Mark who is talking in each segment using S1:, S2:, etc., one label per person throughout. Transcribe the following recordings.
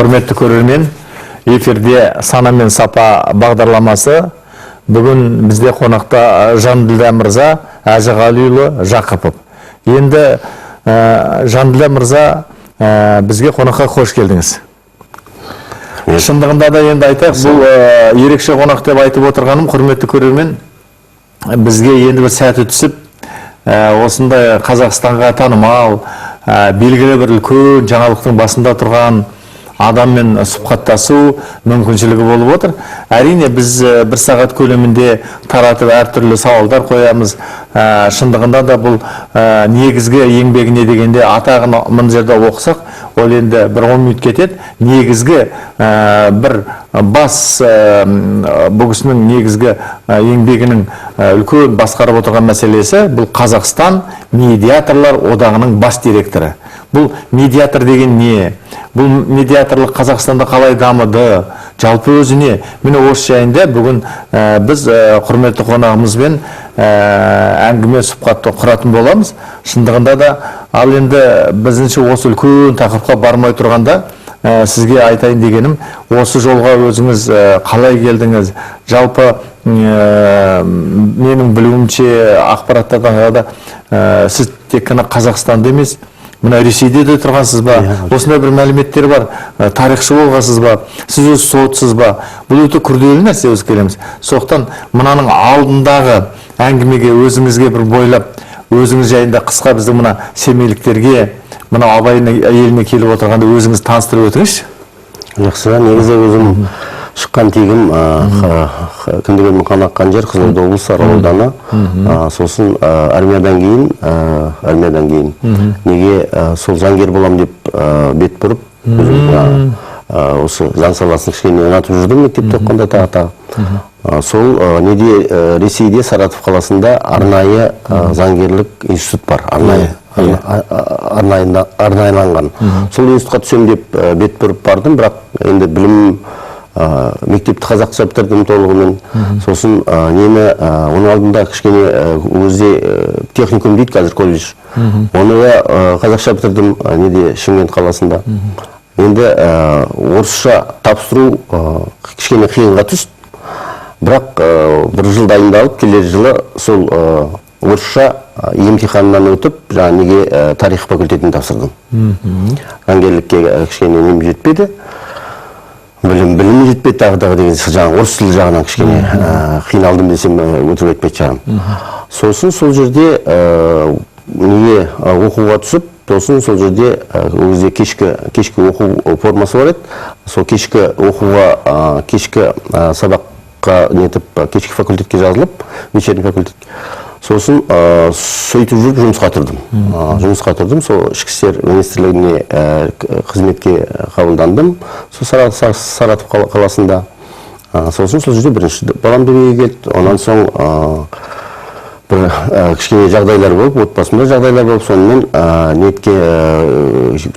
S1: Құрметті көрермен, эфирде сана мен сапа бағдарламасы. Бүгін бізде қонақта Жанділдә мырза, Әжіғалиұлы Жақыпов. Енді Жанділдә мырза, бізге қонаққа қош келдіңіз. Шындығында да енді айтайық, бұл ерекше қонақ деп айтып отырғаным, құрметті көрермен, бізге енді бір сәті түсіп, осындай Қазақстанға танымал, белгілі бір үлкен жаңалықтың басында тұрған адаммен сұхбаттасу мүмкіншілігі болып отыр. Әрине біз бір сағат көлемінде таратып әртүрлі сауалдар қоямыз. Шындығында да бұл негізгі еңбегіне дегенде атағын мына жерде оқысақ, ол енді бір 10 минут кетеді. Негізгі бір бас бұл кісінің негізгі еңбегінің үлкен басқарып отырған мәселесі бұл Қазақстан медиаторлар одағының бас директоры. Бұл медиатор деген не? Бұл медиаторлық Қазақстанда қалай дамыды? Жалпы өзіне, міне осы жайында бүгін біз құрметті қонағымызбен әңгіме сұхбатты құратын боламыз. Шындығында да, ал енді біздіңше осы үлкен тақырыпқа бармай тұрғанда сізге айтайын дегенім, осы жолға өзіңіз қалай келдіңіз? Жалпы менің білуімше ақпараттардан да сіз тек қана Қазақстанда емес, мына Ресейде де тұрғансыз ба? Осындай бір мәліметтер бар, тарихшы болғансыз ба? Сіз өз сотсыз ба? Бұл өте күрделі нәрсе, өз келеміз. Соқтан мұнаның алдындағы әңгімеге өзіңізге бір бойлап, өзіңіз жайында қысқа біздің мына семейліктерге, мына Абай еліне келіп отырғанда өзіңіз таныстырып өтіңізші.
S2: Жақсы, негізі өзім шыққан тегім кіндігімнің қанаққан жер Қызылорда облысы Арал ауданы. Сосын армиядан кейін неге сол заңгер болам деп бет бұрып, осы заң саласын кішкене ұнатып жүрдім мектепте оқығанда тағы. Сол неде Ресейде Саратов қаласында арнайы заңгерлік институт бар, арнайыланған. Сол институтқа түсем деп бет бұрып бардым, бірақ енді білім мектепті қазақша бітірдім толығымен. Сосын нені оның алдында кішкене өзде техникум дейді қазір колледж. Оны қазақша бітірдім неде Шымкент қаласында. Енді орысша тапсыру кішкене қиынға түсті. Бірақ бір жыл дайындалып, келер жылы сол орысша емтиханнан өтіп, неге тарих факультетін тапсырдым. Заңгерлікке кішкене нем жетпеді. Білімі жетпеді тағы деген орыс тілі жағынан кішкене қиналдым десем өтірік айтпайтын шығармын. Сосын сол жерде неге оқуға түсіп, сосын сол жерде өзде кешкі оқу формасы бар еді. Сол кешкі оқуға, кешкі сабаққа нетіп, кешкі факультетке жазылып, вечерний факультетке. Сосын сөйтіп жүріп жұмысқа тұрдым. Сол ішкі істер министрлігіне қызметке қабылдандым. Сол Саратов қаласында. Сосын сол жерде бірінші балам дүниеге келді. Онан соң бір кішкене жағдайлар болып, отбасымда жағдайлар болып, сонымен нетке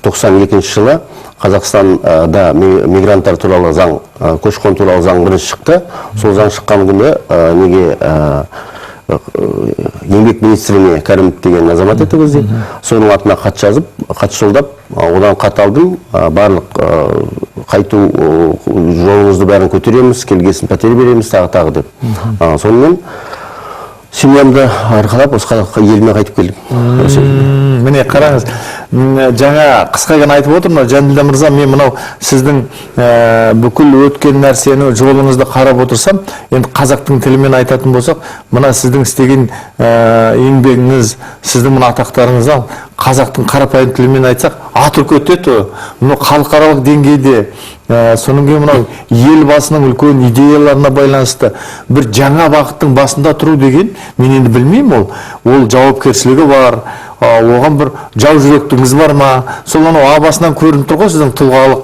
S2: 92 жылы Қазақстанда мигранттар туралы заң, көші-қон туралы заң бірінші шықты. Сол заң шыққан күні неге еңбек министріне Кәрімов деген азамат еді өзде. Соның атына хат жазып, хат жолдап, одан хат алдым, барлық қайту жолыңызды бәрін көтереміз, келгесін пәтер береміз, тағы деп. Сонымен семьямды арқалап, осы еліме қайтып келдім.
S1: Міне қараңыз, жаңа қысқа ғана айтып отырмын, Жанділдә мырза, мен мынау сіздің бүкіл өткен нәрсені жолыңызды қарап отырсам, енді қазақтың тілімен айтатын болсақ, мына сіздің істеген еңбегіңіз, сіздің мына атақтарыңыз ал, қазақтың қарапайым тілімен айтсақ, атүрк өтеді. Мұны халықаралық деңгейде, соның кейін мынау елбасының үлкен идеяларына байланысты бір жаңа бағыттың басында тұру деген, мен енді білмеймін, ол жауапкершілігі бар, оған бір жау жүректіңіз бар ма? Сол анау абасынан көрініп тұр ғой сіздің тұлғалық.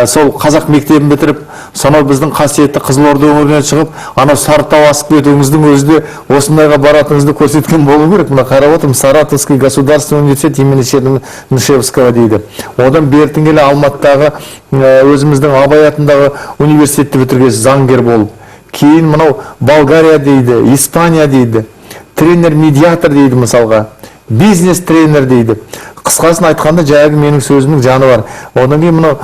S1: Сол қазақ мектебін бітіріп, сонау біздің қасиетті Қызылорда өңірінен шығып, анау Сарытау асып кетуіңіздің өзі де осындайға баратыңызды көрсеткен болу керек. Мына қарап отырмын, Саратовский государственный университет имени Чернышевского дейді. Одан бертін келе Алматыдағы өзіміздің Абай атындағы университетті бітіргенсіз, заңгер болып. Кейін мынау Болгария дейді, Испания дейді, тренер-медиатор дейді мысалға. бизнес тренер дейді. Қысқасын айтқанда жаңағы менің сөзімнің жаны бар. Одан кейін мынау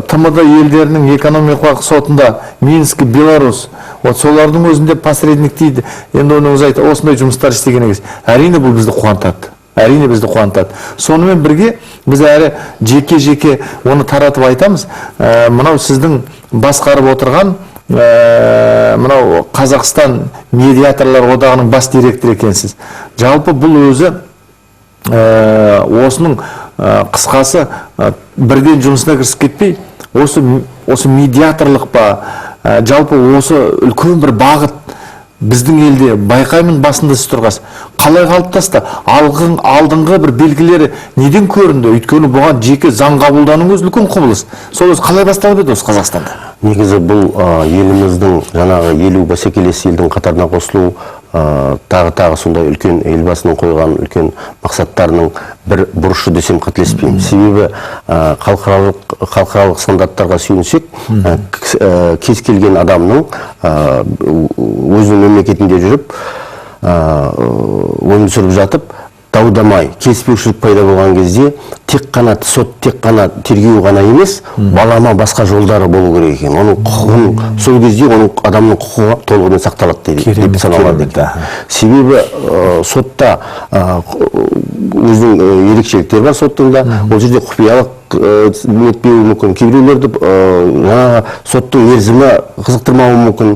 S1: ТМД елдерінің экономикалық сотында Минск, Беларусь, вот солардың өзінде посредник дейді. Енді оны өзі айтты, осындай жұмыстар істеген екенсіз. Әрине бұл бізді қуантады. Әрине бізді қуантады. Сонымен бірге біз әрі жеке оны таратып айтамыз. Мынау сіздің басқарып отырған мынау Қазақстан медиаторлар одағының бас директоры екенсіз. Жалпы бұл өзі осының қысқасы бірден жұмысына кірісіп кетпей, осы медиаторлық па, жалпы осы үлкен бір бағыт біздің елде байқаймын басында сіз тұрғас. Қалай қалыптасты? Алдыңғы бір белгілері неден көрінді? Өйткені бұған жеке заң қабылдану өзі үлкен құбылыс. Сол өзі қалай басталып еді осы Қазақстанда?
S2: Негізі бұл еліміздің жаңағы 50 бәсекелес елдің қатарына қосылу, тағы сондай үлкен елбасының қойған үлкен мақсаттарының бір бұрышы десем қателеспеймін. Себебі халықаралық стандарттарға сүйенсек, кез келген адамның өзінің мемлекетінде жүріп, өмір сүріп жатып, даудамай, келіспеушілік пайда болған кезде тек қана сот, тек қана тергеу ғана емес, балама басқа жолдары болу керек екен. Оның құқығын, сол кезде оның адамның құқығы толығымен сақталады деп саналады. Себебі сотта өзінің ерекшеліктері бар соттың да, ол жерде құпиялық өтпеуі мүмкін, кейбіреулерді соттың мерзімі қызықтырмауы мүмкін,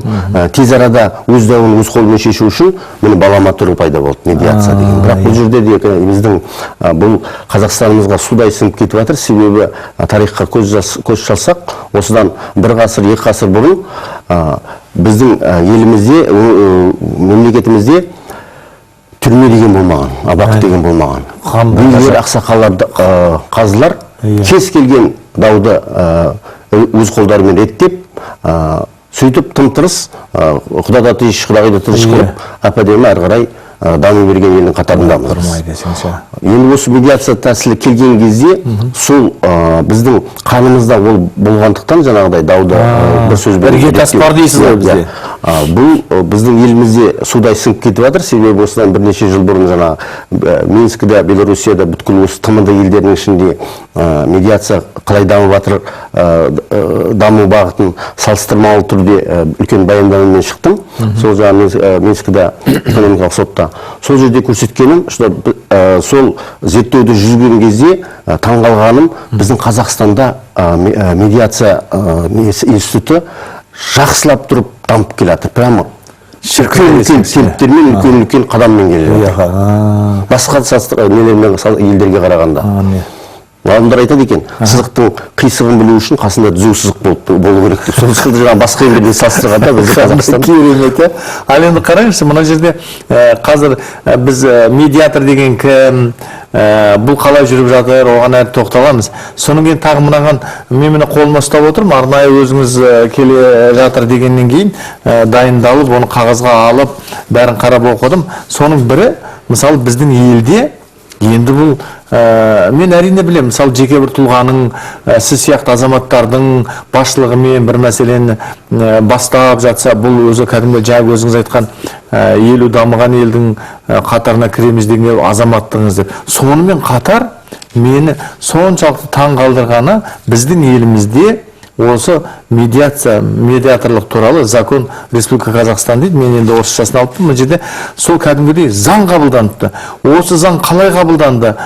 S2: тез арада өз дауын өз қолымен шешу үшін міне балама түрі пайда болды, медиация деген. Бірақ бұл жерде де біздің бұл Қазақстанымызға судай сіңіп кетіп жатыр, себебі тарихқа көз шалсақ, осыдан бір ғасыр, екі ғасыр бұрын біздің елімізде, мемлекетімізде түрме деген болмаған, абақ деген болмаған. Билер, ақсақалдар, қазылар кез келген дауды өз қолдарымен реттеп, сөйтіп тым-тырыс, құдада тиыш, құдағида тыныш қылып, әп-әдемі әрі қарай даму берген елдің қатарындамыз. Енді осы медиация тәсілі келген кезде, сол біздің қанымызда ол болғандықтан жаңағыдай дауды бір сөзбен
S1: іргетас бар дейсіз ғой бізде.
S2: Бұл біздің елімізде судай сіңіп кетіп жатыр, себебі осыдан бірнеше жыл бұрын жаңағы Минскіде, Белоруссияда, бүткіл осы ТМД елдерінің ішінде медиация қалай дамып жатыр, даму бағытын салыстырмалы түрде үлкен баяндамамен шықтым. Сол жаңағы Минскіде экономикалық сотта. Сол жерде көрсеткенім, сол зерттеуді жүрген кезде таңғалғаным, біздің Қазақстанда медиация институты жақсылап тұрып дамып келатыр. Прямо үлкен темптермен, үлкен қадаммен келе жатыр. Басқа елдерге қарағанда. Ғалымдар айтады екен, сызықтың қисығын білу үшін қасында түзу сызық болу керек деп. Сол сызықты жаңа басқа елдермен салыстырғанда біздің Қазақстан
S1: керемет. Ал енді қараңызшы, мына жерде қазір біз медиатор деген кім, бұл қалай жүріп жатыр, оған әрі тоқталамыз. Соның кейін тағы мынаған мен қолыма ұстап отырмын, арнайы өзіңіз келе жатыр дегеннен кейін дайындалып, оны қағазға алып, бәрін қарап оқыдым. Соның бірі, мысалы біздің елде енді бұл мен әрине білем, мысалы жеке бір тұлғаның, сіз сияқты азаматтардың басшылығымен бір мәселені бастап жатса, бұл өзі кәдімгі жаңа өзіңіз айтқан 50 дамыған елдің қатарына кіреміз деген азаматтығыңыз деп. Сонымен қатар мені соншалықты таң қалдырғаны біздің елімізде осы медиаторлық туралы закон Республика Қазақстан дейді. Мен енді орысшасын алыппын. Бұл жерде сол кәдімгідей заң қабылданыпты. Осы заң қалай қабылданды?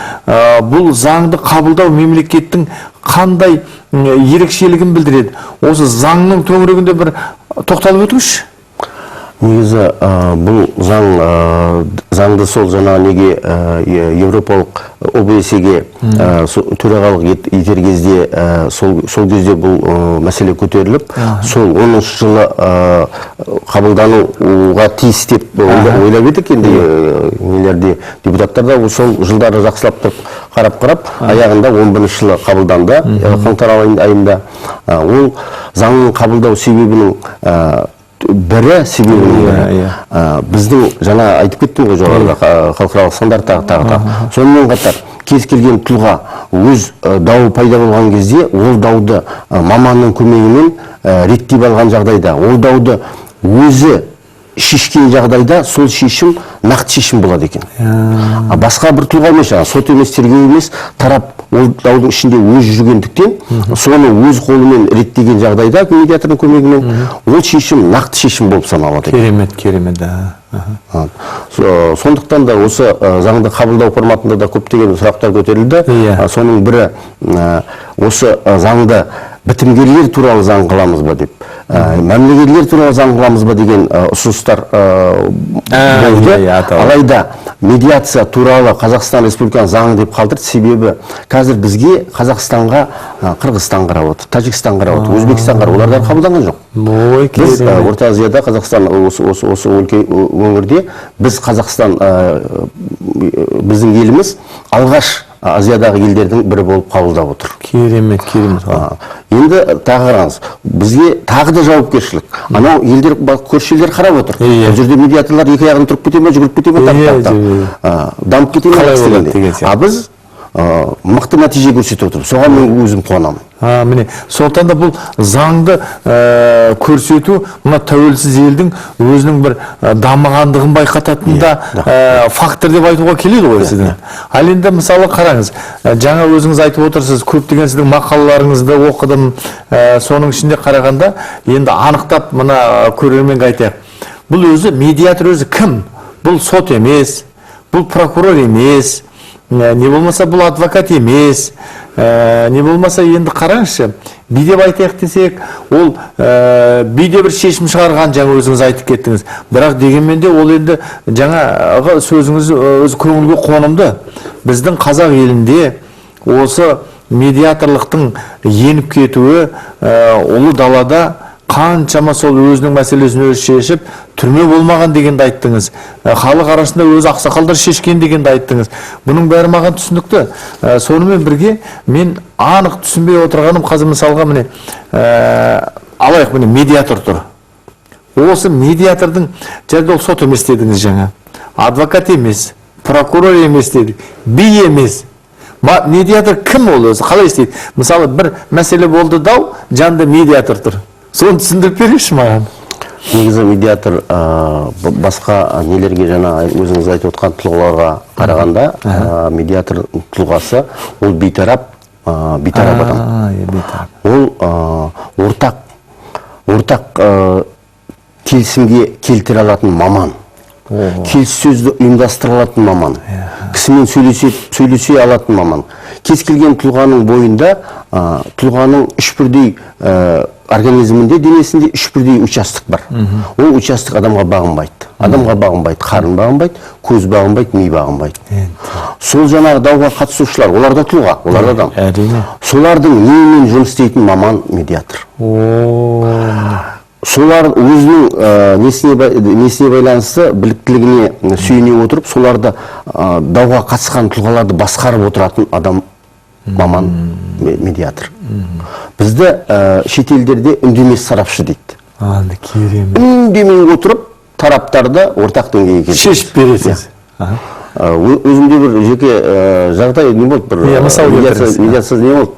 S1: Бұл заңды қабылдау мемлекеттің қандай ерекшелігін білдіреді? Осы заңның төңірегінде бір тоқталып өтіңізші.
S2: Негізі бұл заңды сол жаңа неге Европалық ОБСЕ-ге төрағалық етер кезде, сол кезде бұл мәселе көтеріліп, сол 10 жылы қабылдануға тиіс деп ойлап едік. Енді нелерде депутаттар да сол жылдары жақсылап тұрып қарап, аяғында 11 жылы қабылданды, қаңтар айында. Ол заңның қабылдау себебінің бірі біздің жаңа айтып кеттім ғой, жоғарыда халықаралық стандарт тағы. Сонымен қатар кез келген тұлға өз дауы пайда болған кезде, ол дауды маманның көмегімен реттеп алған жағдайда, ол дауды өзі шешкен жағдайда сол шешім нақты шешім болады екен. Басқа бір тұлға емес, сот емес, тергеу емес, тарап ол даудың ішінде өз жүргендіктен, соны өз қолымен реттеген жағдайда медиатордың көмегімен ол шешім нақты шешім болып саналады.
S1: Керемет.
S2: Сондықтан да осы заңды қабылдау форматында да көптеген сұрақтар көтерілді. Соның бірі осы заңды бітімгерлер туралы заң қыламыз ба деп, мәмлегерлер туралы заң қыламыз ба деген ұсыныстар болды. Алайда медиация туралы Қазақстан Республикасының заңы деп қалдырды. Себебі қазір бізге Қазақстанға Қырғызстан қарап отыр, Тәжікстан қарап отыр, Өзбекстан қарап, олардан қабылданған жоқ. Біз Орта Азияда, Қазақстан осы өңірде біз Қазақстан, біздің еліміз алғаш Азиядағы елдердің бірі болып қабылдап отыр.
S1: Керемет.
S2: Енді тағы қараңыз, бізге тағы да жауапкершілік. Анау елдер, көрші елдер қарап отыр. Бұл жерде медиаторлар екі аяғын тұрып кете ме, жүгіріп кете ме, дамып кете ме. Біз мықты нәтиже көрсетіп отыр. Соған мен өзім қуанамын.
S1: Міне, сондықтан да бұл заңды көрсету мына тәуелсіз елдің өзінің бір дамығандығын байқататын да фактор деп айтуға келеді ғой сіздің. Ал енді мысалы қараңыз, жаңа өзіңіз айтып отырсыз, көптеген сіздің мақалаларыңызды оқыдым, соның ішінде қарағанда енді анықтап мына көрерменге айтайық. Бұл өзі медиатор өзі кім? Бұл сот емес, бұл прокурор емес, не болмаса бұл адвокат емес, не болмаса енді қараңызшы, бидеп айтайық десек, ол биде бір шешім шығарған, жаңа өзіңіз айтып кеттіңіз. Бірақ дегенмен де ол енді жаңа сөзіңіз өз көңілге қонымды. Біздің қазақ елінде осы медиаторлықтың еніп кетуі ұлы далада қаншама сол өзінің мәселесін өзі шешіп, түрме болмаған дегенді айттыңыз. Халық арасында өз ақсақалдар шешкен дегенді айттыңыз. Бұның бәрі маған түсінікті. Сонымен бірге мен анық түсінбей отырғаным, қазір мысалға міне алайық, міне медиатор тұр. Осы медиатордың жерде ол сот емес дедіңіз жаңа. Адвокат емес, прокурор емес дедік, би емес. Медиатор кім ол өзі? Қалай істейді? Мысалы бір мәселе болды дау, жанында медиатор тұр. Соны түсіндіріп беріңізші маған.
S2: Негізі медиатор басқа нелерге жаңа өзіңіз айтып отқан тұлғаларға қарағанда, медиатор тұлғасы ол бейтарап адам. Ол ортақ келісімге келтіре алатын маман. Келіссөзді ұйымдастыра алатын маман. Кісімен сөйлесе алатын маман. Кез келген тұлғаның бойында, тұлғаның үш бірдей организмінде, денесінде үш бірдей участок бар. Ол участок адамға бағынбайды. Адамға бағынбайды, қарын бағынбайды, көз бағынбайды, ми бағынбайды. Сол жаңағы дауға қатысушылар, олар да тұлға, олар да адам. Солардың немен жұмыс істейтін маман медиатор. Солар өзінің несіне байланысты біліктілігіне сүйене отырып, соларды дауға қатысқан тұлғаларды басқарып отыратын адам маман медиатор. Бізді шетелдерде үндемес сарапшы дейді. Үндемей отырып, тараптарды ортақ деңгейге келтіреді.
S1: Шешіп бересіз.
S2: Өзімде бір жеке жағдай не болды, бір медиация не болды,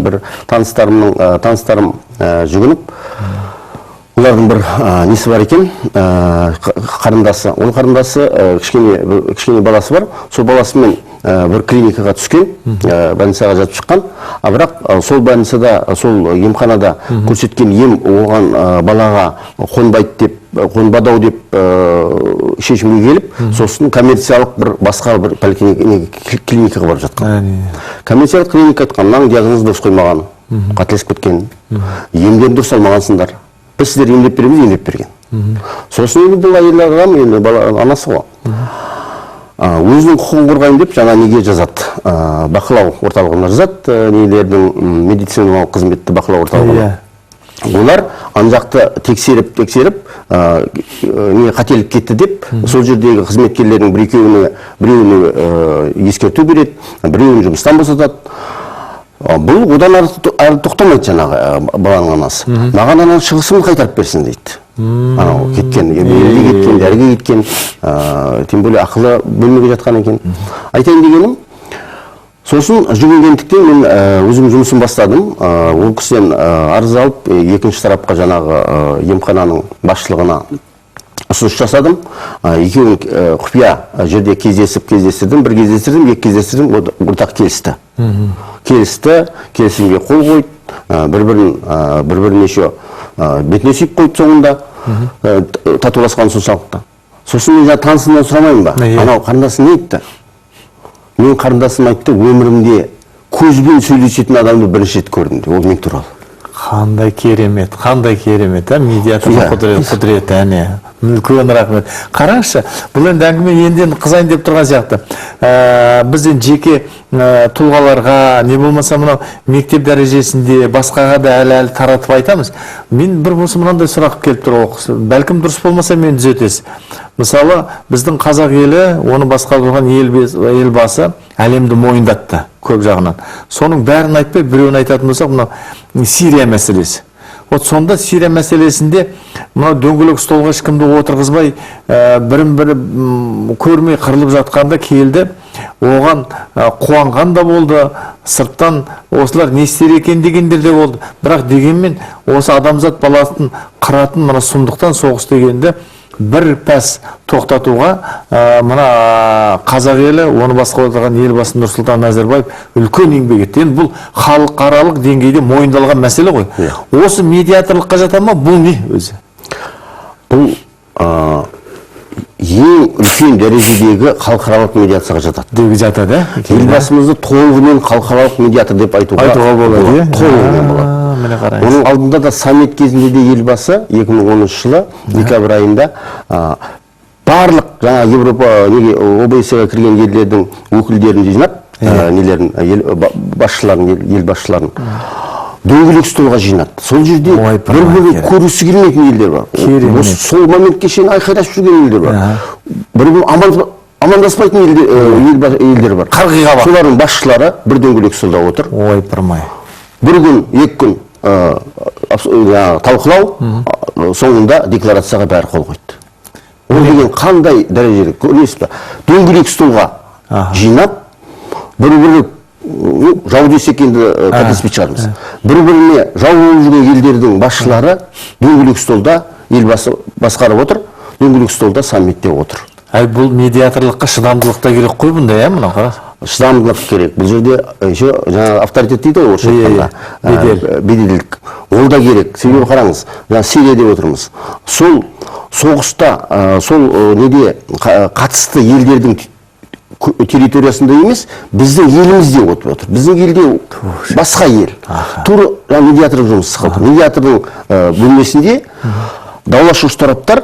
S2: бір таныстарым жүгініп, олардың бір несі бар екен, қарындасы. Ол қарындасы кішкене баласы бар. Сол баласымен бір клиникаға түскен, больницаға жатып шыққан. Бірақ сол больницада, сол емханада көрсеткен ем оған балаға қонбадау деп шешімге келіп, сосын коммерциялық бір басқа бір клиникаға барып жатқан. Коммерциялық клиника айтқан, мынаның диагнозы дұрыс қоймаған, қателесіп кеткен, емдерін дұрыс алмағансыңдар. Біз сіздер емдеп береміз, емдеп берген. Сосын бұл әйел адам, анасы ғой. Өзінің құқығын қорғайын деп жаңа неге жазады, бақылау орталығына жазады, нелердің медициналық қызметті бақылау орталығына. Олар анжақты тексеріп, қателік кетті деп, сол жердегі қызметкерлердің біреуіне ескерту береді, біреуін жұмыстан босатады. Бұл одан ары тоқтамайды жаңағы баланың анасы. Маған ананың шығысымды қайтарып берсін дейді. Кеткен, елге кеткен, дәріге кеткен, тем более ақылы бөлмеге жатқан екен. Айтайын дегенім, сосын жүгінгендіктен мен өзім жұмысын бастадым. Ол кісіден арыз алып, екінші тарапқа жаңағы емхананың басшылығына ұсыныс жасадым. Екеуін құпия жерде кездестірдім, бір кездестірдім, екі кездестірдім, ортақ келісті. Келісімге қол қойды, бір-бірін еще бетіне сүйіп қойды соңында, татуласқан соншалықты. Сосын мен танысымнан сұрамаймын ба? Анау қарындасың не айтты? Мен қарындасым айтты, өмірімде көзбен сөйлесетін адамды бірінші рет көрдім, ол мен туралы.
S1: Қандай керемет, медиаторлық құдіреті, әне. Үлкен рахмет. Қараңызшы, бұл енді әңгіме енді қызайын деп тұрған сияқты. Бізден жеке тұлғаларға, не болмаса мынау мектеп дәрежесінде басқаға да әлі таратып айтамыз. Мен бір болсын мынандай сұрақ келіп тұр, бәлкім дұрыс болмаса мен түзетесіз. Мысалы, біздің қазақ елі, оны басқарып тұрған елбасы әлемді мойындатты көп жағынан. Соның бәрін айтпай, біреуін айтатын болсақ, мынау Сирия мәселесі. Вот сонда Сирия мәселесінде мынау дөңгелек столға ешкімді отырғызбай, бірін-бірі көрмей қырылып жатқанда келді. Оған қуанған да болды, сырттан осылар не істер екен дегендер де болды. Бірақ дегенмен осы адамзат баласын қыратын мына сұмдықтан соғыс дегенді бір пәс тоқтатуға мына қазақ елі, оны басқарып отырған елбасы Нұрсұлтан Назарбаев үлкен еңбек етті. Енді бұл халықаралық деңгейде мойындалған мәселе ғой. Осы медиаторлыққа жата ма? Бұл не өзі?
S2: Бұл ең үлкен дәрежедегі халықаралық медиацияға жатады.
S1: Деуге жатады,
S2: елбасымызды толығымен халықаралық медиатор деп айтуға
S1: болады.
S2: Толығымен болады. Оның алдында да саммит кезінде де елбасы 2010 жылы декабрь айында барлық жаңа Европа ОБС-ға кірген елдердің өкілдерін жинап, ел басшыларын дөңгелек столға жинады. Сол жерде бір-бірін көрісі келмейтін елдер бар. Сол моментке шейін айқайласып жүрген елдер бар. Бір-бірін амандаспайтын елдер бар. Солардың басшылары бір дөңгелек столда отыр. Бір күн, екі күн талқылау, соңында декларацияға бәрі қол қойды. Ол деген қандай дәрежелі, көресіз бе? Дөңгелек столға жинап, бір-бірі жау десек енді қателеспей шығармыз. Бір-біріне жау болып жүрген елдердің басшылары дөңгелек столда елбасы басқарып отыр, дөңгелек столда саммитте отыр.
S1: Бұл медиаторлыққа шыдамдылықта керек қой бұнда, мынау қарас?
S2: Шыдамдылық керек. Бұл жерде жаңа авторитет дейді ғой, орысша айтқанда. Беделділік. Ол да керек. Себебі қараңыз, Сирия деп отырмыз. Сол соғыста, сол неде қатысты елдердің территориясында емес, біздің елімізде отыр. Біздің елде басқа ел. Тура медиаторлық жұмыс қалды. Медиатордың бөлмесінде дауласушы тараптар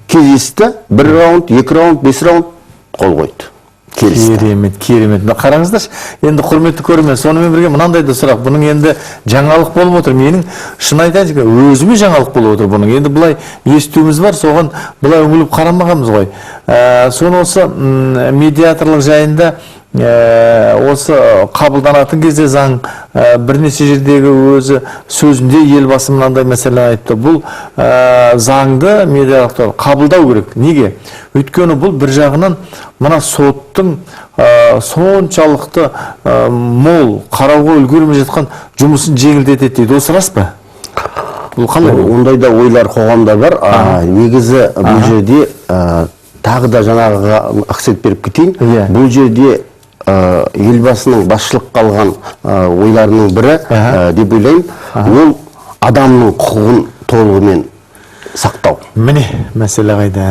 S2: кездесті, 1 раунд, 2 раунд, 5 раунд қол қойды.
S1: Керемет. Қараңыздаршы, енді құрметті көрермен, сонымен бірге мынандай да сұрақ, бұның енді жаңалық болып отыр. Менің шын айтайын, өзіме жаңалық болып отыр бұның. Енді бұлай естуіміз бар, соған бұлай үңіліп қарамағанбыз ғой. Соны осы медиаторлық жайында осы қабылданатын кезде заң бірнеше жердегі өзі сөзінде елбасы мынандай мәселе айтты. Бұл заңды медиаторлар қабылдау керек. Неге? Өйткені бұл бір жағынан мына соттың соншалықты мол қарауға үлгермей жатқан жұмысын жеңілдетеді дейді. Осы рас па? Бұл қалай?
S2: Ондай да ойлар қоғамда бар. Негізі бұл жерде тағы да жаңағыға ақсет беріп кетейін. Бұл жерде елбасының басшылыққа алған ойларының бірі деп ойлаймын, ол адамның құқығын толығымен сақтау.
S1: Міне, мәселе қайда?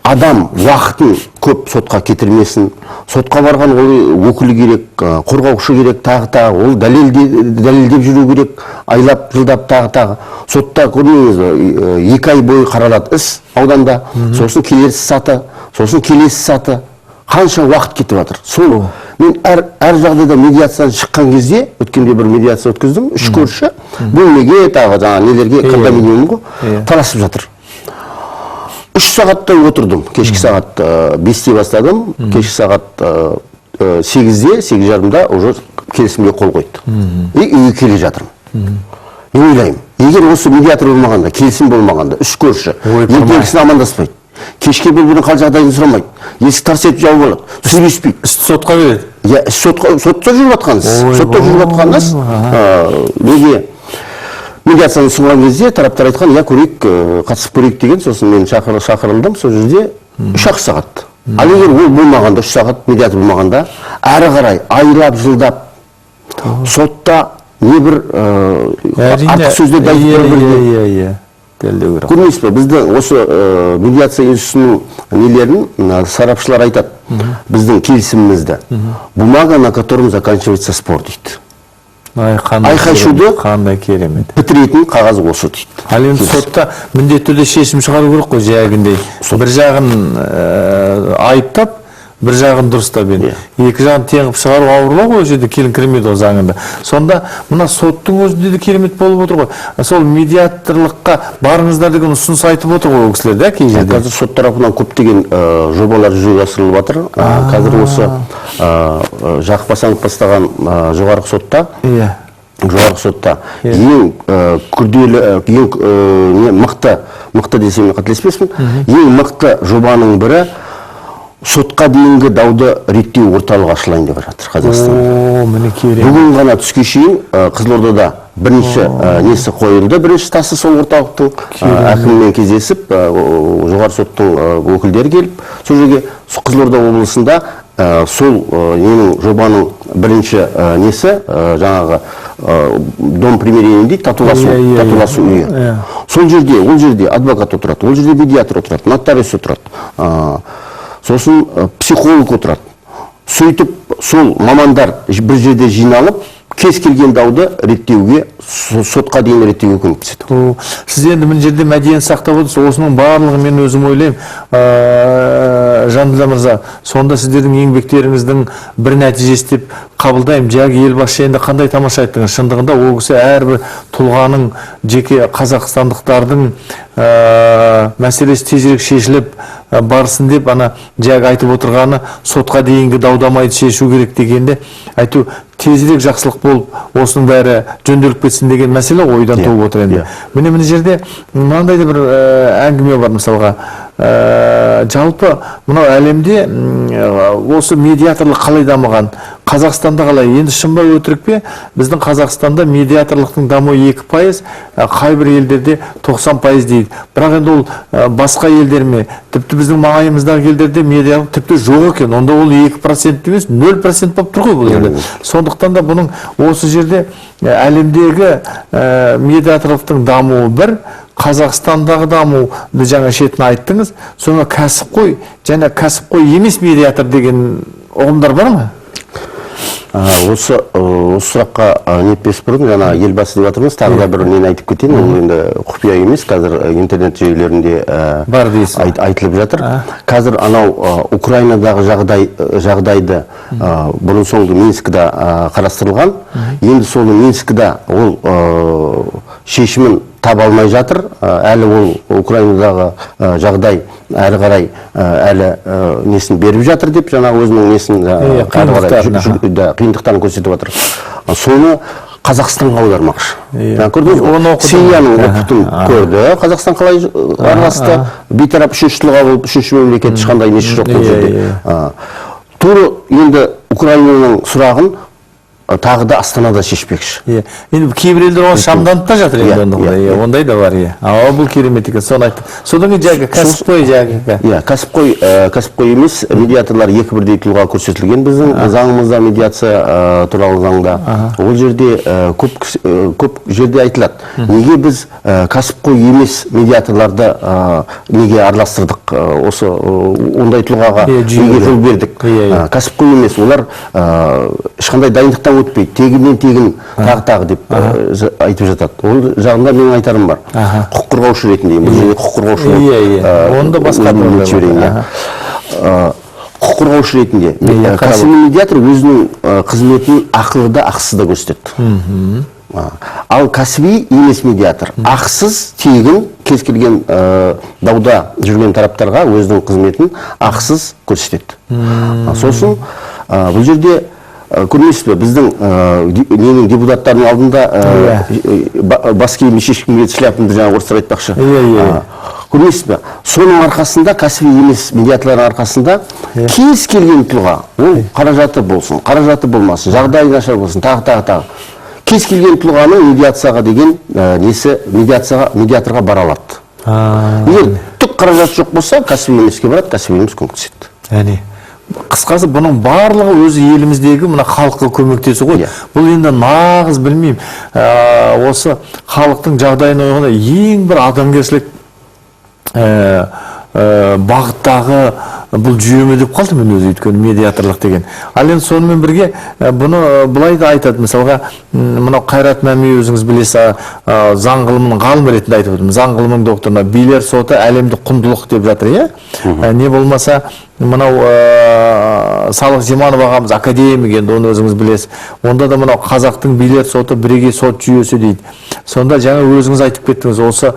S2: Адам уақытын көп сотқа кетірмесін, сотқа барған ол өкілі керек, қорғаушы керек, тағы, ол дәлелдеп жүру керек, айлап, жылдап, тағы. Сотта көрмеңіз, 2 ай бойы қаралады іс ауданда, сосын келесі саты, қанша уақыт кетіп жатыр. Сол мен әр жағдайда медиациядан шыққан кезде, өткенде бір медиация өткіздім, 3 көрші, бөлмеге, тағы нелерге, кондоминиум ғой, таласып жатыр. 3 сағаттай отырдым, кешкі сағат 5-те бастадым, кешкі сағат 8-де, 8:30-да уже келісімге қол қойды. И үйге келе жатырмын. Мен ойлаймын, егер осы медиатор болмағанда, келісім болмағанда, 3 көрші, ертеңгісін амандаспайды. Кешке бір-бірінің қал жағдайын сұрамайды. Есік тарс етіп жауып алады. Сөйлеспейді.
S1: Сотқа береді.
S2: Сотта жүріп жатқаныз. Неге? медиацияны ұсынған кезде тараптар айтқан, я көрейік, қатысып көрейік деген, сосын мен шақырылдым, сол жерде 3 сағат. Ал егер ол болмағанда, 3 сағат медиатор болмағанда, әрі қарай айлап, жылдап, сотта не бір артық сөздерді айтып
S1: Иә.
S2: көрмейсіз бе? Бізді осы медиация институтының нелерін сарапшылар айтады. Біздің келісімімізді. Бумага, на котором заканчивается спор дейді. Айқай-шуды
S1: қандай керемет.
S2: бітіретін қағаз осы дейді.
S1: Ал енді сотта міндетті түрде шешім шығару керек қой, жайгіндей. Бір жағын айыптап, бір жағын дұрыстап енді. Екі жағын тең қылып шығару ауырлау ғой, жерде келін кірмейді ол заңында. Сонда мына соттың өзінде де керемет болып отыр ғой. Сол медиаторлыққа барыңыздар деген ұсыныс айтып отыр ғой ол кісілер, да, кей жерде.
S2: Қазір сот тарапынан көптеген жобалар жүзеге асырылып жатыр. Қазір осы Жақып Асанов бастаған жоғарғы сотта ең күрделі, ең мықты десем қателеспеспін, ең мықты жобаның бірі сотқа дейінгі дауды реттеу орталығы ашылайын деп жатыр Қазақстан. Бүгін ғана түске шейін Қызылордада бірінші несі қойылды, бірінші тасы сол орталықтың әкімімен кездесіп, жоғары соттың өкілдері келіп, сол жерге Қызылорда облысында сол ненің жобаның бірінші несі, жаңағы дом примирения дейді, татуласу үйі. Сол жерде, ол жерде адвокат отырады, ол жерде медиатор отырады, нотариус отырады. Сосын психолог отырады. Сөйтіп, сол мамандар бір жерде жиналып, кез келген дауды реттеуге, сотқа дейін реттеуге көмектеседі.
S1: Сіз енді мына жерде мәдениет сақтап отырсыз, осының барлығы мен өзім ойлаймын, Жанділда мырза, сонда сіздердің еңбектеріңіздің бір нәтижесі деп қабылдаймын. Жағы елбасы жайында қандай тамаша айттыңыз. Шындығында ол кісі әрбір тұлғаның, жеке қазақстандықтардың мәселесі тезірек шешіліп барсын деп ана жағы айтып отырғаны, сотқа дейінгі даудамайды шешу керек дегенде, айту тезірек жақсылық болып, осының бәрі жөнделіп кетсін деген мәселе ойдан туып отыр енді. Міне жерде мынандай да бір әңгіме бар мысалға. Жалпы мынау әлемде осы медиаторлық қалай дамыған, Қазақстанда қалай? Енді шынбай өтірік пе, біздің Қазақстанда медиаторлықтың дамуы 2%, қай бір елдерде 90% дейді. Бірақ енді ол басқа елдерме, тіпті біздің маңайымыздағы елдерде медиаторлық тіпті жоқ екен. Онда ол 2% емес, 0% болып тұр ғой бұл жерде. Сондықтан да бұның осы жерде әлемдегі медиаторлықтың дамуы бір, Қазақстандағы дамуды жаңа шетін айттыңыз, соңа кәсіпқой және кәсіпқой емес медиатор деген ұғымдар бар ма?
S2: Осы сұраққа нетпес бұрын, жаңа елбасы деп жатырмыз, тағы да бір нені айтып кетейін, ол енді құпия емес, қазір интернет жүйелерінде айтылып жатыр. Қазір анау Украинадағы жағдайды бұрын соңды Минскіде қарастырылған, енді сол Минскіде ол шешімін таба алмай жатыр. Әлі ол Украинадағы жағдай әрі қарай әлі несін беріп жатыр деп, жаңа өзінің несін қиындықтарын көрсетіп жатыр. Соны Қазақстанға аудармақшы. Сирияның опытын көрді. Қазақстан қалай араласты, бейтарап үшінші тұлға болып, үшінші мемлекет ешқандай несі жоқ бұл жерде. Тура енді Украинаның сұрағын тағы да Астанада шешпекші.
S1: Енді кейбір елдер оны шамданып та жатыр енді, ондай да бар. Бұл керемет екен, соны айтты. Содан кейін кәсіпқой
S2: кәсіпқой емес, медиаторлар екі бірдей тұлға көрсетілген біздің заңымызда, медиация туралы заңда. Ол жерде көп жерде айтылады. Неге біз кәсіпқой емес медиаторларды неге араластырдық, осы ондай тұлғаға неге жол бердік. Кәсіпқой емес, олар ешқандай дайындықтан өтпейді, тегіннен тегін тағы деп айтып жатады. Ол жағында менің айтарым бар. Құқық қорғаушы ретінде, бұл жерде құқық қорғаушы
S1: онда басқа
S2: құқық қорғаушы ретінде кәсіби медиатор өзінің қызметін ақылы да ақысыз да көрсетеді. Ал кәсіби емес медиатор ақысыз, тегін кез келген дауда жүрген тараптарға өзінің қызметін ақысыз көрсетеді. Сосын бұл жерде көрмейсіз бе, біздің ненің депутаттардың алдында бас киімі шешкімге шляпымды жаңа орыстар айтпақшы. Көрмейсіз бе, соның арқасында, кәсіби емес медиаторлардың арқасында кез келген тұлға, ол қаражаты болсын, қаражаты болмасын, жағдайы нашар болсын, тағы. кез келген тұлғаның медиацияға деген несі медиаторға бара алады. Егер түк қаражат жоқ болса, кәсіби емеске барады, кәсіби емес көмектеседі.
S1: Яғни қысқасы бұның барлығы өзі еліміздегі мына халыққа көмектесу ғой. Бұл енді нағыз білмеймін, осы халықтың жағдайын ойғанда ең бір адамгершілік бағыттағы бұл жүйеме деп қалдым мен өзі, өйткені медиаторлық деген. Ал енді сонымен бірге бұны былай да айтады, мысалға мынау Қайрат Мәми өзіңіз білесіз, заң ғылымының ғалымы ретінде айтып отырмын. Заң ғылымының докторына билер соты әлемдік құндылық деп жатыр, не болмаса мынау Салық Жиманов ағамыз академик, енді оны өзіңіз білесіз. Онда да мынау қазақтың билер соты бірегей сот жүйесі дейді. Сонда жаңа өзіңіз айтып кеттіңіз, осы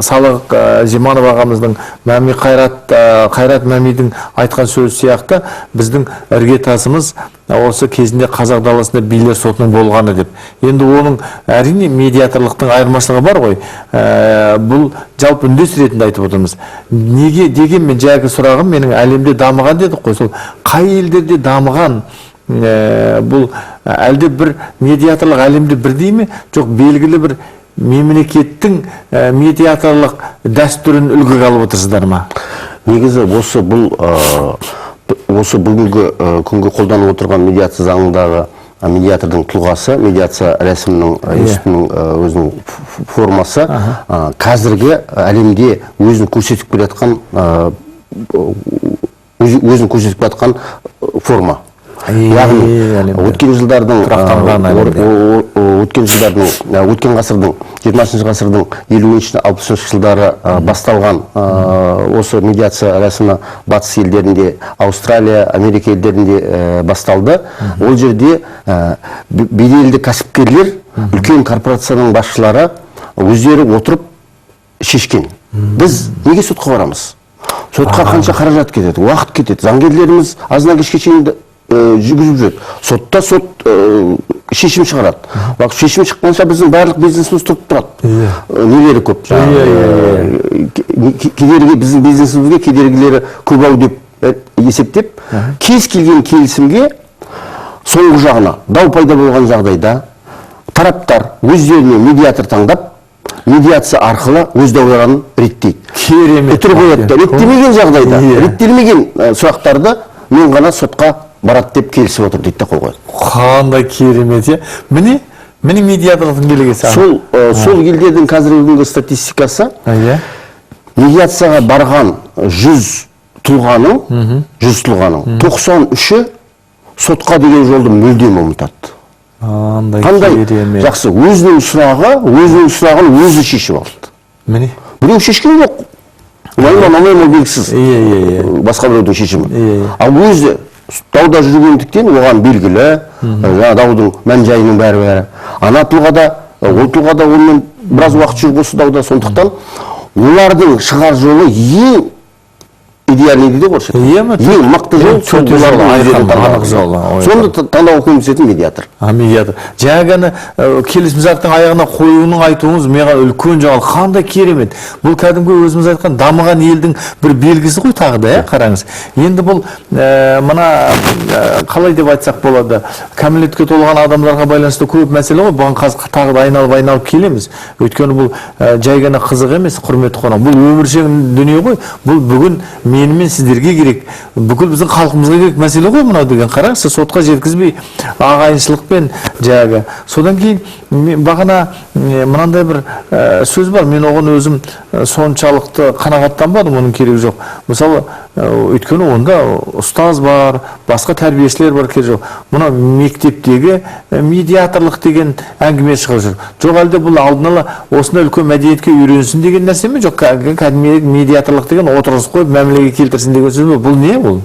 S1: Салық Жиманов ағамыздың Қайрат Мәмидің айтқан сөзі сияқты біздің іргетасымыз осы кезінде қазақ даласында билер сотының болғаны деп. Енді оның әрине медиаторлықтың айырмашылығы бар ғой. Бұл жалпы үндес ретінде айтып отырмыз. Неге деген мен жаңағы сұрағым менің әлемде дамыған дедік қой. Сол қай елдерде дамыған? Бұл әлде бір медиаторлық әлемде бірдей ме? Жоқ, белгілі бір мемлекеттің медиаторлық дәстүрін үлгіге алып отырсыздар ма?
S2: Негізі осы бүгінгі күнгі қолданып отырған медиация заңындағы медиатордың тұлғасы, медиация рәсімінің институтының өзінің формасы қазіргі әлемде өзін көрсетіп келатқан форма. Яғни өткен ғасырдың 20 ғасырдың 50-60 жылдары басталған осы медиация рәсімі батыс елдерінде, Австралия, Америка елдерінде басталды. Ол жерде беделді кәсіпкерлер, үлкен корпорацияның басшылары өздері отырып шешкен. Біз неге сотқа барамыз? Сотқа қанша қаражат кетеді, уақыт кетеді. Заңгерлеріміз азынан кешке шейін жүргізіп жүреді. Сотта сот шешім шығарады. Шешім шыққанша біздің барлық бизнесіміз тұрып тұрады. Нелері көп. Біздің бизнесімізге кедергілері көп ау деп есептеп, кез келген келісімге соңғы жағына дау пайда болған жағдайда тараптар өздеріне медиатор таңдап, медиация арқылы өз дауларын реттейді.
S1: Керемет.
S2: Реттемеген жағдайда, реттелмеген сұрақтарды мен ғана сотқа барады деп келісіп отыр дейді, қол қойды.
S1: Қандай керемет, міне медиаторлықтың келегесі.
S2: Сол елдердің қазіргі күнгі статистикасы медиацияға барған 100 тұлғаның 93-і сотқа деген жолды мүлдем ұмытады. Қандай жақсы, өзінің сұрағын өзі шешіп алды.
S1: Міне.
S2: Біреу шешкен жоқ. Ол белгісіз. Басқа біреудің шешімі. Ал өзі дауда жүргендіктен оған белгілі, даудың мән-жайының бәрі. Ана тұлғада, ол тұлғада онымен біраз уақыт жүріп осы дауда, сондықтан олардың шығар жолы ең идеальный дейді ғой. Ең мықты жол сол Сонда таңдауға көмектесетін медиатор.
S1: Медиатор. Жаңағыны келісімшарттың аяғына қоюының айтуыңыз маған үлкен жаңалық. Қандай керемет. Бұл кәдімгі өзіміз айтқан дамыған елдің бір белгісі ғой тағы да, қараңыз. Енді бұл мына қалай деп айтсақ болады, кәмелетке толған адамдарға байланысты көп мәселе ғой. Бұған қазір тағы да айналып келеміз. Өйткені бұл жай ғана қызық емес, құрметті қонақ. Бұл өміршең дүние ғой. Бұл бүгін менімен сіздерге керек, бүкіл біздің халқымызға керек мәселе ғой мынау деген. Қараңыз, сотқа жеткізбей ағайыншылықпен жағы. Содан кейін бағана мынандай бір сөз бар, мен оған өзім соншалықты қанағаттанбадым, оның керегі жоқ. Мысалы, өйткені онда ұстаз бар, басқа тәрбиешілер бар, керегі жоқ. Мына мектептегі медиаторлық деген әңгіме шығып жүр. Жоқ, әлде бұл алдын ала осында үлкен мәдениетке үйренсін деген нәрсе ме? Жоқ, кәдімгі медиаторлық деген отырғызып қойып мәмілеге келтірсін деген сөз ме? Бұл не бұл?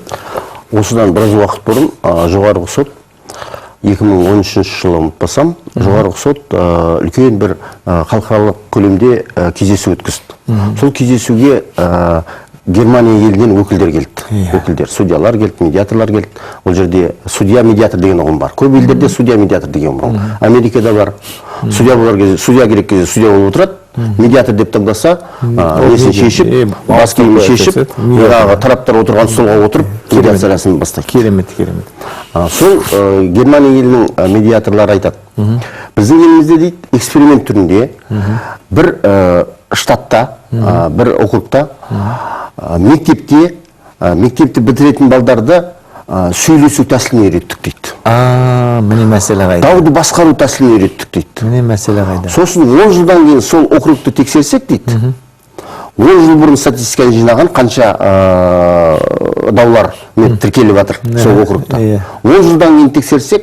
S2: Осыдан біраз уақыт бұрын жоғарғы сот 2013 жылы ұмытпасам, жоғарғы сот үлкен бір халықаралық көлемде кездесу өткізді. Сол кездесуге Германия елінен өкілдер келді. Судьялар келді, медиаторлар келді. Ол жерде судья-медиатор деген ұғым бар. Көп елдерде судья-медиатор деген ұғым бар. Америкада бар. судья болар кезде судья керек кезде судья болып отырады, медиатор деп таңдаса несін шешіп, бас киімін шешіп, жаңағы тараптар отырған столға отырып медиация рәсімін бастайды.
S1: Керемет.
S2: Сол Германия елінің медиаторлары айтады. Біздің елімізде дейді, эксперимент түрінде бір штатта, бір округта мектепті бітіретін балдарды сөйлесу тәсілін үйреттік дейді.
S1: Міне мәселе қайда.
S2: Дауды басқару тәсілін үйреттік дейді.
S1: Міне мәселе қайда.
S2: Сосын 10 жылдан кейін сол округты тексерсек дейді, 10 жыл бұрын статистиканы жинаған қанша даулар тіркеліп жатыр сол округта. 10 жылдан кейін тексерсек,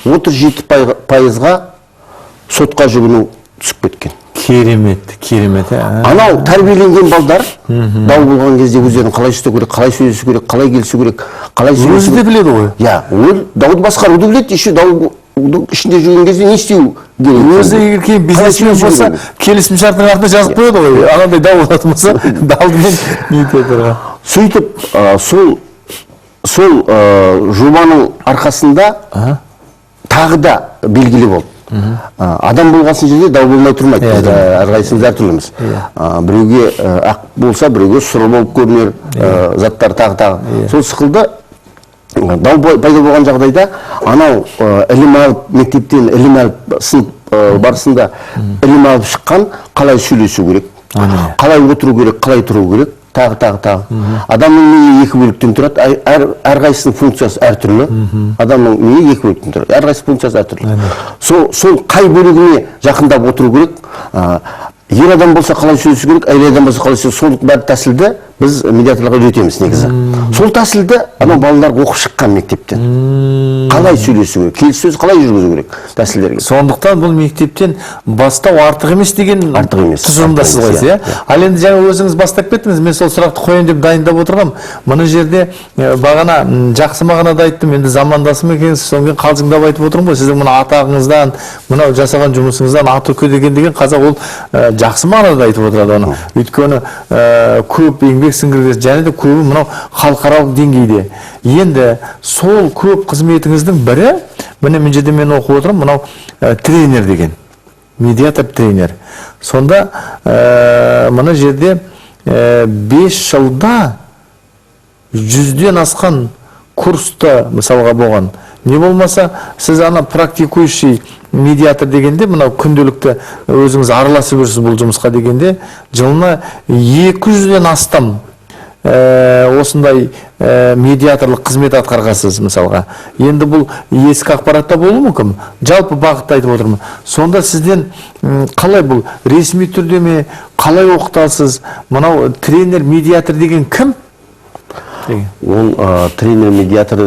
S2: 37%-ға сотқа жүгіну түсіп кеткен.
S1: Керемет.
S2: Анау тәрбиеленген балдар дау болған кезде өздерін қалай істеу керек, қалай сөйлесу керек, қалай келісу керек, қалай сөйлесу керек.
S1: Өзі де біледі ғой.
S2: Ол дауды басқаруды біледі, еще даудың ішінде жүрген кезде не істеу керек.
S1: Өзі егер кейін бизнесмен болса, келісім шарттың артына жазып қояды ғой. Анандай дау болатын болса, алдымен медиаторға.
S2: Сөйтіп, сол жобаның арқасында тағы да белгілі болды. Адам болғасын жерде дау болмай тұрмайды. Біз әрқайсымыз әртүрліміз. Біреуге ақ болса, біреуге сұры болып көрінер заттар тағы. Сол сықылды дау пайда болған жағдайда анау ілім алып, мектептен ілім алып, сынып барысында ілім алып шыққан қалай сөйлесу керек, қалай отыру керек, қалай тұру керек, тағы. Адамның миы екі бөліктен тұрады, әрқайсының функциясы әртүрлі. Адамның миы екі бөліктен тұрады, әрқайсы функциясы әртүрлі. Сол қай бөлігіне жақындап отыру керек, ер адам болса қалай сөйлесу керек, әйел адам болса қалай сөйлесу, сол бәрі тәсілді біз медиаторларға үйретеміз негізі. Сол тәсілді анау балалар оқып шыққан мектептен. Қалай сөйлесу керек, келіссөз қалай жүргізу керек тәсілдерге.
S1: Сондықтан бұл мектептен бастау артық емес деген тұжырымдасыз ғой, иә? Ал енді жаңа өзіңіз бастап кеттіңіз, мен сол сұрақты қояйын деп дайындап отырғам. Мына жерде бағана жақсы мағынада айттым, енді замандасым екенсіз, содан кейін қалжыңдап айтып отырмын ғой, сіздің мына атағыңыздан, мынау жасаған жұмысыңыздан аты деген қазақ ол жақсы мағынада айтып отырады оны. Өйткені көп еңбек сіңірген, және де көбі мынау халықаралық деңгейде. Енді сол көп қызметіңіздің бірі, міне мен жерде мен оқып отырмын, мынау тренер деген, медиатор тренер. Сонда мына жерде 5 жылда 100-ден асқан курста мысалға болған. Не болмаса, сіз ана практикующий медиатор дегенде, мынау күнделікті өзіңіз араласып жүрсіз бұл жұмысқа дегенде, жылына 200-ден астам осындай медиаторлық қызмет атқарғансыз мысалға. Енді бұл ескі ақпаратта болуы мүмкін, жалпы бағытта айтып отырмын. Сонда сізден қалай бұл ресми түрде ме, қалай оқытасыз? Мынау тренер медиатор деген кім?
S2: Ол тренер медиатор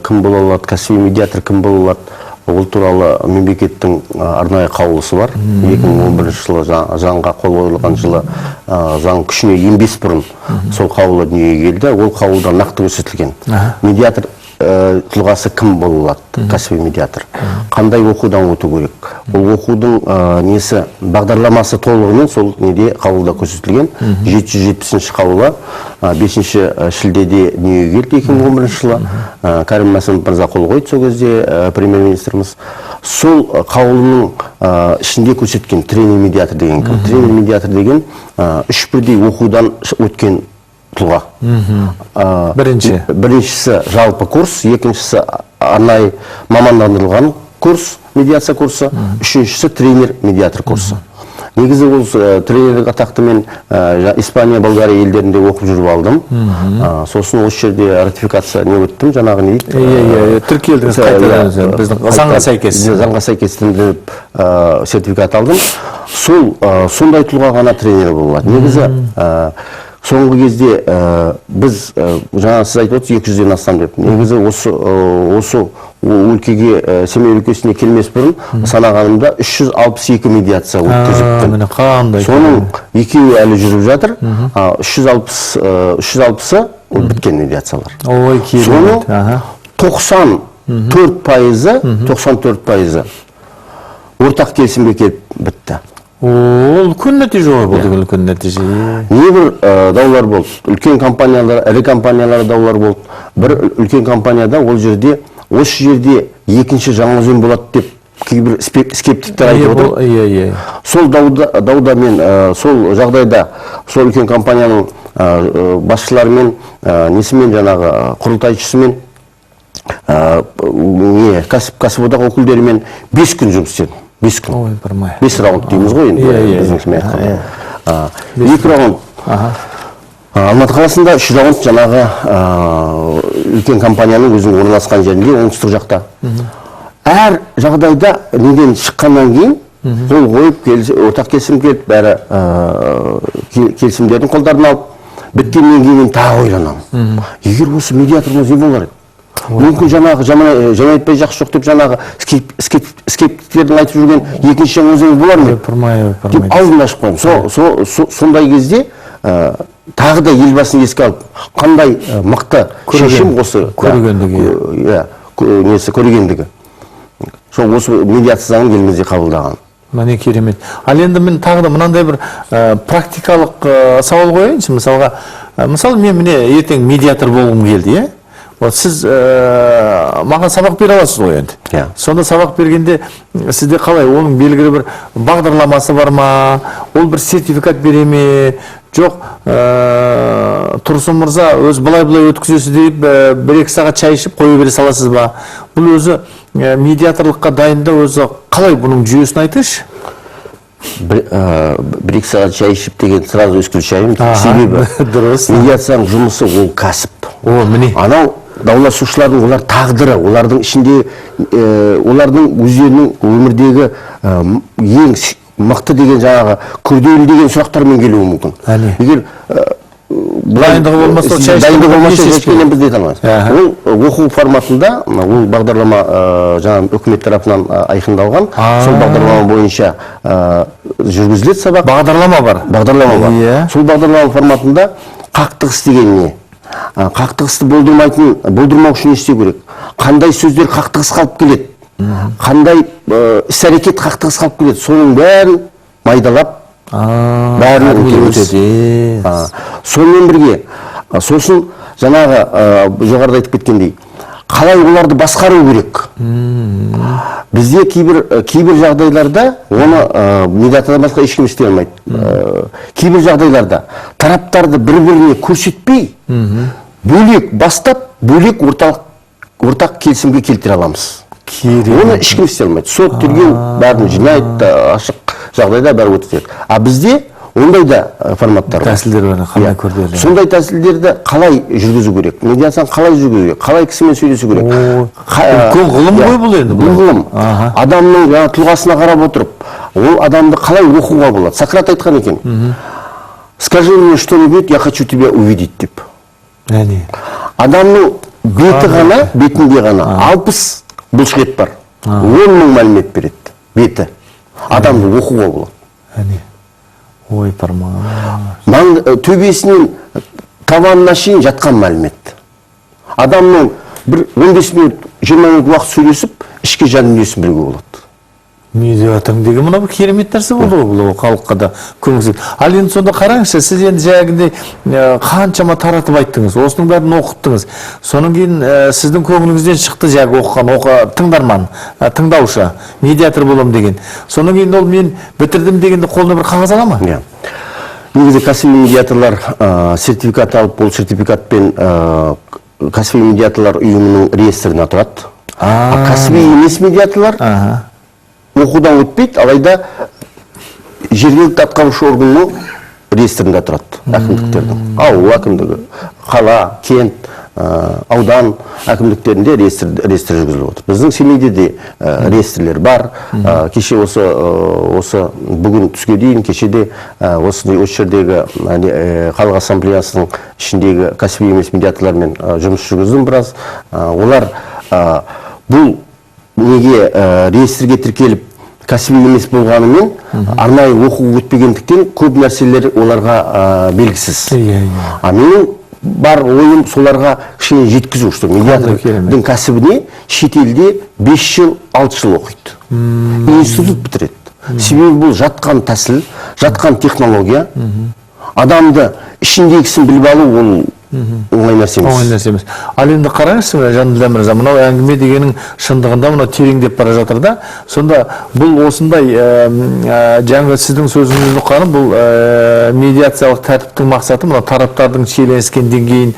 S2: кім бола алады, кәсіби медиатор кім бола алады? Ол туралы мемлекеттің арнайы қаулысы бар. 2011 жылы заңға қол қойылған жылы заң күшіне енбес бұрын сол қаулы дүниеге келді. Ол қаулыда нақты көрсетілген. Медиатор тұлғасы кім бола алады, кәсіби медиатор? Қандай оқудан өту керек? Ол оқудың несі бағдарламасы толығымен сол неде қаулыда көрсетілген. 770-ші қаулы 5-ші шілдеде дүниеге келді 2011 жылы. Кәрім Мәсімов мырза қол қойды сол кезде премьер-министріміз. Сол қаулының ішінде көрсеткен тренер медиатор деген кім? Тренер медиатор деген 3 бірдей оқудан өткен тұлға. Біріншісі жалпы курс, екіншісі арнайы мамандандырылған курс, медиация курсы, үшіншісі тренер медиатор курсы. Негізі ол тренерлік атақты мен Испания, Болгария елдерінде оқып жүріп алдым. Сосын осы жерде ратификация не өттім, жаңағы не дейді?
S1: Тіркелдіңіз қайтадан, біздің заңға сәйкес.
S2: Заңға сәйкестендіріп сертификат алдым. Сондай тұлға ғана тренер болады. Негізі соңғы кезде біз, жаңа сіз айтып отырсыз 200-ден астам деп, негізі осы өлкеге, Семей өлкесіне келмес бұрын санағанымда 362 медиация өткізіппін. Соның екеуі әлі жүріп жатыр, 360-ы біткен медиациялар. Соның 94% ортақ келісімге келіп бітті.
S1: Ол үлкен нәтиже болды, үлкен нәтиже.
S2: Небір даулар болды. Үлкен компаниялар, ірі компаниялар даулар болды. Бір үлкен компанияда ол жерде, осы жерде екінші Жаңаөзен болады деп кейбір скептиктер айтып отыр. Сол дауда мен сол жағдайда сол үлкен компанияның басшыларымен, несімен жаңағы құрылтайшысымен, кәсіподақ өкілдерімен 5 күн жұмыс істедім. 5 күн. 5 раунд дейміз ғой енді. Біздің сізмен айтқанда. 2 раунд. Алматы қаласында 3 раунд жаңағы үлкен компанияның өзінің орналасқан жерінде, оңтүстік жақта. Әр жағдайда неден шыққаннан кейін қол қойып, ортақ келісім келіп, бәрі келісімдердің қолдарын алып, біткеннен кейін тағы ойланамын. Егер осы медиаторымыз не болар еді? Мүмкін жаңағы жаман айтпай жақсы жоқ деп жаңағы скептиктердің айтып жүрген екінші жаңа өзіңіз болар ма? Деп аузымды ашып қойдым. Сондай кезде тағы да елбасын еске алып, қандай мықты шешім осы көрегендігі. Сол осы медиация заңын елімізде қабылдаған.
S1: Міне керемет. Ал енді мен тағы да мынандай бір практикалық сауал қояйыншы. Мысалы мен міне ертең медиатор болғым келді, сіз маған сабақ бере аласыз ғой енді. Сонда сабақ бергенде сізде қалай, оның белгілі бір бағдарламасы бар ма, ол бір сертификат бере ме, жоқ Тұрсын мырза өз былай-былай өткізесіз деп 1-2 сағат шай ішіп қойы бере саласыз ба? Бұл өзі медиаторлыққа дайында өзі қалай, бұның жүйесін айтыш?
S2: 1-2 сағат шай ішіп деген сразу исключаем. Себебі медиацияның жұмысы ол кәсіп. Анау дауласушылардың олар тағдыры, олардың ішінде олардың өздерінің өмірдегі ең мықты деген жаңағы күрделі деген сұрақтармен келуі мүмкін. Егер
S1: дайындығы болмаса
S2: шешкеннен біз дейт алмаймыз. Ол оқу форматында, ол бағдарлама жаңағы үкімет тарапынан айқындалған, сол бағдарлама бойынша жүргізіледі сабақ.
S1: Бағдарлама бар.
S2: Бағдарлама бар. Сол бағдарлама форматында қақтығыс деген не? Қақтығысты болдырмау үшін не істеу керек? Қандай сөздер қақтығыс қалып келеді? Қандай іс-әрекет қақтығыс қалып келеді? Соның бәрін майдалап, бәрін өтеді. Сонымен бірге, сосын жаңағы жоғарыда айтып кеткендей, қалай оларды басқару керек? Бізде кейбір жағдайларда, оны медиациядан басқа ешкім істей алмайды. Кейбір жағдайларда тараптарды бір-біріне көрсетпей, бөлек бастап, бөлек ортақ келісімге келтіре аламыз. Оны ешкім істей алмайды. Сот, тергеу бәрін жинайды, ашық жағдайда бәрі өтеді. А бізде ондай да форматтар бар.
S1: Тәсілдер бар, қалай көрдірді?
S2: Сондай тәсілдерді қалай жүргізу керек? Медиацияны қалай жүргізу керек? Қалай кісімен сөйлесу керек?
S1: Үлкен ғылым ғой бұл енді?
S2: Бұл ғылым. Адамның тұлғасына қарап отырып, ол адамды қалай оқуға болады? Сократ айтқан екен. Скажи мне что-нибудь, я хочу тебя увидеть деп. Адамның бетінде ғана 60 бұлшықет бар. 10 мың мәлімет береді. Беті. Адамды оқуға болады.
S1: Ой, парман.
S2: Төбесінен табанына шейін жатқан мәлімет. Адамның 15 минут, 20 минут уақыт сөйлесіп, ішкі жан дүниесін білуге болады.
S1: Медиаторың деген мына бір керемет нәрсе болды ғой, бұл халыққа да көңілсіз. Ал енді сонда қараңызшы, сіз енді жаңағындай қаншама таратып айттыңыз, осының бәрін оқыттыңыз. Соның кейін сіздің көңіліңізден шықты жаңағы оқыған тыңдарман, тыңдаушы, медиатор боламын деген. Соның кейін ол мен бітірдім дегенде қолына бір қағаз ала ма?
S2: Негізі кәсіби медиаторлар сертификат алып, ол сертификатпен кәсіби медиаторлар ұйымының реестріне тұрады. Кәсіби емес медиаторлар оқудан өтпейді, алайда жергілікті атқарушы органның реестрінде тұрады, әкімдіктердің. Ауыл әкімдігі, қала, кент, аудан әкімдіктерінде реестр жүргізіліп отыр. Біздің Семейде де реестрлер бар. Кеше осы бүгін түске дейін, кешеде осы жердегі халық ассамблеясының ішіндегі кәсіби емес медиаторлармен жұмыс жүргіздім біраз. Олар бұл неге реестрге тіркеліп кәсіби емес болғанымен арнайы оқу өтпегендіктен көп нәрселер оларға белгісіз. Менің бар ойым соларға кішкене жеткізу, что медиатордың кәсібіне шетелде 5 жыл, 6 жыл оқиды. Институт бітіреді. Себебі бұл жатқан тәсіл, жатқан технология. Адамды ішіндегісін біліп алу, ол оңай нәрсе емес.
S1: Оңай нәрсе емес. Ал енді қараңызшы, Жанділдә мырза, мынау әңгіме дегенің шындығында мынау тереңдеп бара жатыр да. Сонда бұл осындай жаңа сіздің сөзіңізді ұққаным, бұл медиациялық тәртіптің мақсаты мынау тараптардың шиеленіскен деңгейін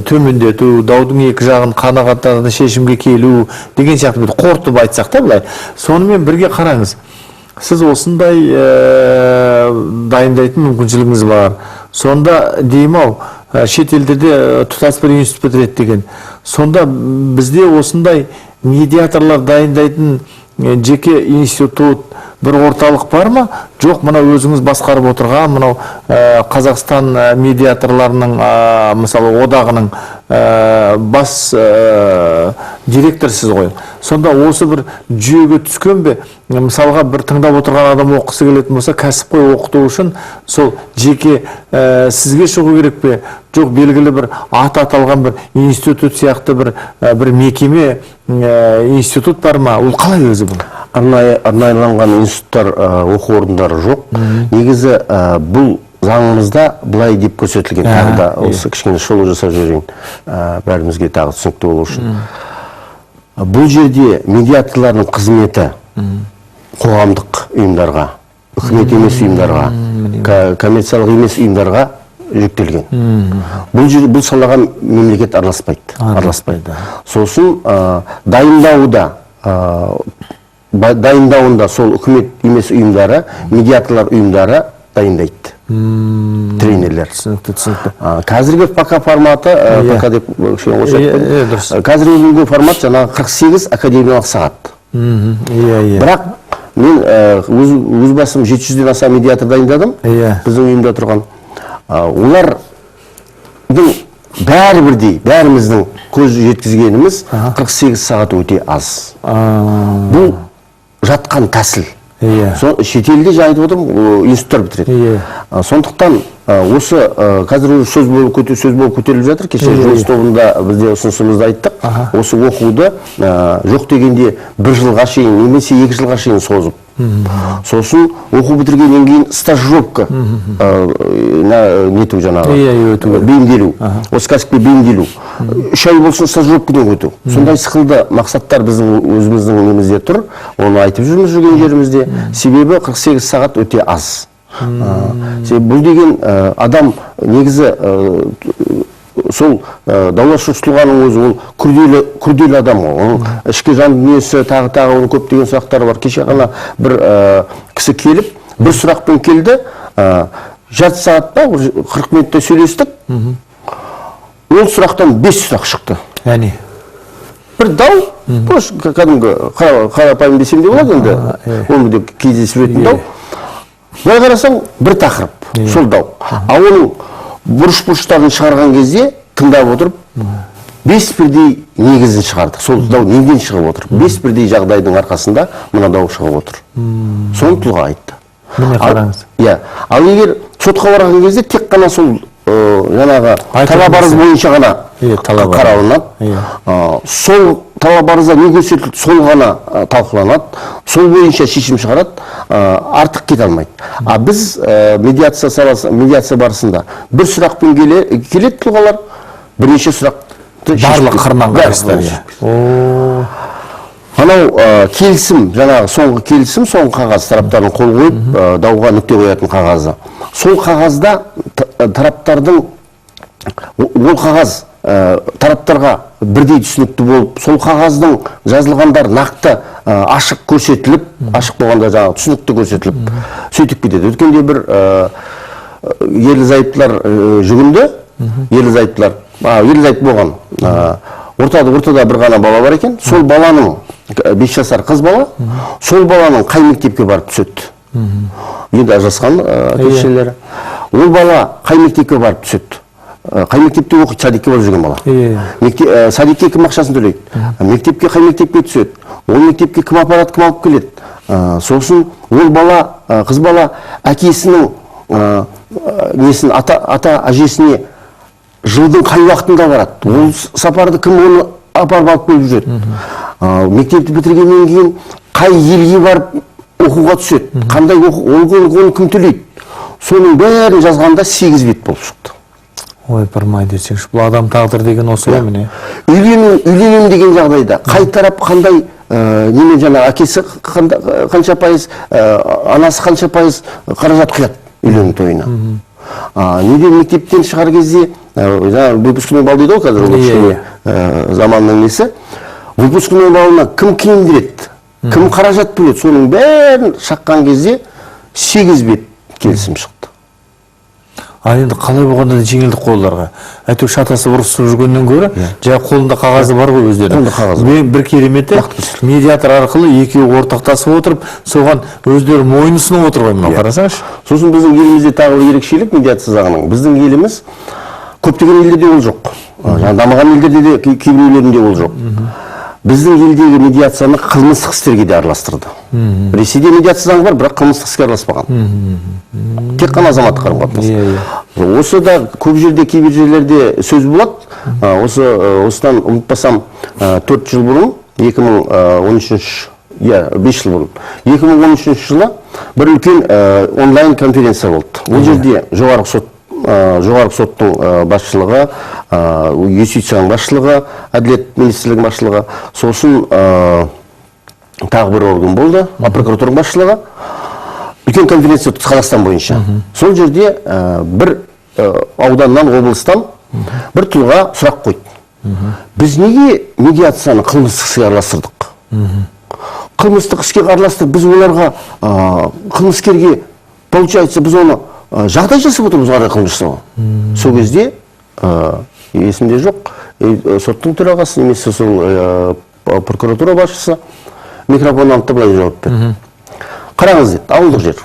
S1: төмендету, даудың екі жағын қанағаттанатын шешімге келу деген сияқты қорытып айтсақ та былай. Сонымен бірге қараңыз. Сіз осындай дайындайтын мүмкіншілігіңіз бар. Сонда деймін-ау, шет елдерде тұтас бір институт бітіреді деген. Сонда бізде осындай медиаторлар дайындайтын жеке институт, бір орталық бар ма? Жоқ, мына өзіңіз басқарып отырған, мынау Қазақстан медиаторларының, мысалы, одағының бас директорсыз ғой. Сонда осы бір жүйеге түскен бе? Мысалға, бір тыңдап отырған адам оқысы келетін болса, кәсіпқой оқыту үшін сол жеке сізге шығу керек пе? Жоқ, белгілі бір аталған бір институт сияқты бір мекеме, институт бар ма? Ол қалай өзі бұл?
S2: Арнайыланған институттар, оқу орындары жоқ. Негізі бұл заңымызда былай деп көрсетілген. Тағы да осы кішкене шолу жасап жіберейін, бәрімізге тағы түсінікті болу үшін. Бұл жерде медиаторлардың қызметі қоғамдық ұйымдарға, үкімет емес ұйымдарға, коммерциялық емес ұйымдарға жүктелген. Бұл салаға мемлекет араласпайды. Сосын дайындауында сол үкімет емес ұйымдары, медиаторлар ұйымдары дайындайды. Тренерлер.
S1: Түсінікті.
S2: Қазіргі пока форматы, пока деп қазіргі формат жаңағы 48 академиялық сағат. Бірақ мен өз басым 700-ден аса медиатор дайындадым, біздің ұйымда тұрған. Олардың бәрі бірдей, бәріміздің көз жеткізгеніміз 48 сағат өте аз. Бұл жатқан тәсіл. Шетелде жайды отырым, институттар бітіреді. Сондықтан осы қазір сөз болып көтеріліп жатыр. Кеше жұмыс тобында бізде ұсынысымызды айттық. Осы оқуды жоқ дегенде 1 жылға шейін, немесе 2 жылға шейін созып. Сосын оқу бітіргеннен кейін стажировка нету жаңағы, бейімделу, осы кәсіпке бейімделу. 3 ай болсын стажировкадан өту. Сондай сықылды мақсаттар біздің өзіміздің немізде тұр. Оны айтып жүрген жерімізде. Себебі 48 сағат өте аз. Бұл деген адам негізі сол дауласушы тұлғаның өзі ол күрделі адам. Ол ішкі жан дүниесі, тағы оның көптеген сұрақтары бар. Кеше ғана бір кісі келіп, бір сұрақпен келді, жарты сағатта 40 минутта сөйлестік. Ол сұрақтан 5 сұрақ шықты.
S1: Яғни
S2: бір дау, кәдімгі қарапайым десем де болады енді, оны да кездесіп өтетін дау. Былай қарасаң, бір тақырып, сол дау. А оның бұрыш-бұрыштарын шығарған кезде тыңдап отырып, 5 бірдей негізін шығардық. Сол дау неден шығып отыр? 5 бірдей жағдайдың арқасында мына дау шығып отыр. Соны тұлға айтты.
S1: Міне қараңыз.
S2: Ал егер сотқа барған кезде тек қана сол жаңағы талап-арыз бойынша ғана қаралынады. Сол талап-арызда не көрсетілді, сол ғана талқыланады, сол бойынша шешім шығарады, артық кете алмайды. Біз медиация барысында бір сұрақпен келеді тұлғалар, бірнеше сұрақты
S1: барлық қырынан қарастырады.
S2: Анау келісім, жаңағы соңғы келісім, соңғы қағаз, тараптардың қол қойып, дауға нүкте қоятын қағазы. Сол қағазда тараптардың, ол қағаз тараптарға бірдей түсінікті болып, сол қағаздың жазылғандар нақты ашық көрсетіліп, ашық болғанда жаңағы түсінікті көрсетіліп, сөйтіп кетеді. Өткенде бір ерлі-зайыптылар жүгінді, ерлі-зайып болған. Ортада бір ғана бала бар екен, сол баланың 5 жасар қыз бала, сол баланың қай мектепке барып түседі. Енді ажырасқан әке-шешелері. Ол бала қай мектепке барып түседі. Қай мектепте оқиды, садикке барып жүрген бала. Садикке кім ақшасын төлейді? Мектепке қай мектепке түседі? Ол мектепке кім апарады, кім алып келеді? Сосын ол бала, қыз бала әкесінің несін ата-әжесіне жылдың қай уақытында барады? Ол сапарды кім оны апарып алып келіп жүреді? Мектепті бітіргеннен кейін қай елге барып оқуға түседі? Қандай оны кім төлейді? Соның бәрін жазғанда 8 бет болып шықты.
S1: Ой, пырмай десеңші, бұл адам тағдыр деген осы ғой міне.
S2: Үйленем деген жағдайда қай тарап қандай немен жаңағы әкесі қанша пайыз, анасы қанша пайыз қаражат құяды үйлену тойына. Неден мектептен шығар кезде, выпускной бал дейді ғой қазір, выпускной заманның несі, выпускной балына кім киіндіреді, кім қаражат бөледі, соның бәрін шаққан кезде 8 бет келісім шықты.
S1: Енді қалай болғанда да жеңілдік қой оларға. Әйтеуір шатасы ұрысып жүргеннен гөрі, жаңа қолында қағазы бар ғой өздерінің. Мен бір кереметі медиатор арқылы екеуі ортақтасып отырып, соған өздері мойын ұсынып отыр ғой, мынау қарасаңшы.
S2: Сосын біздің елімізде тағы ерекшелік медиация жағынан. Біздің еліміз көптеген елдерде ол жоқ. Дамыған елдерде де кейбіреулерінде ол жоқ. Біздің елдегі медиацияны қылмыстық істерге де араластырды. Ресейде медиация заңы бар, бірақ қылмыстық іске араласпаған. Тек қана азаматтық қарым-қатынас. Осы да көп жерде, кейбір жерлерде сөз болады. Осыдан ұмытпасам 4 жыл бұрын, 2013, 5 жыл бұрын, 2013 жылы бір үлкен онлайн конференция болды. Ол жерде жоғарғы соттың басшылығы, юстицияның басшылығы, әділет министрлігінің басшылығы, сосын тағы бір орган болды, прокуратураның басшылығы. Үлкен конференция өтті Қазақстан бойынша. Сол жерде бір ауданнан, облыстан бір тұлға сұрақ қойды. Біз неге медиацияны қылмыстық іске араластырдық? Қылмыстық іске араластырып, біз оларға қылмыскерге, получается, біз оны жағдай жасап отырмыз, қарай қылмыс жасауға. Сол кезде есімде жоқ, соттың төрағасы немесе сол прокуратура басшысы микрофон алып былай жауап берді. Қараңыз деді, ауылдық жер,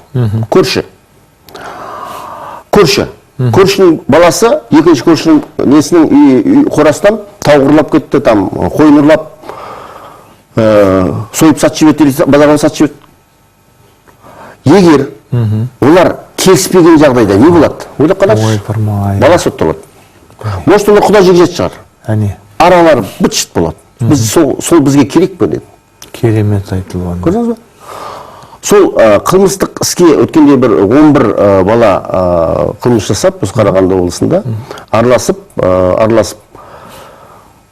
S2: көршінің баласы, екінші көршінің несінің қорастан тауық ұрлап кетті, там қойын ұрлап, сойып сатып жіберді, базарға сатып жіберді. Егер олар келіспеген жағдайда не болады? Ойлап қараңызшы. Бала сотталады. Может, олар құда жекжат шығар. Аралары быт-шыт болады. Сол бізге керек пе деді.
S1: Керемет айтылған.
S2: Көрдіңіз бе? Сол қылмыстық іске өткенде бір 11 бала қылмыс жасап, біз Қарағанды облысында араласып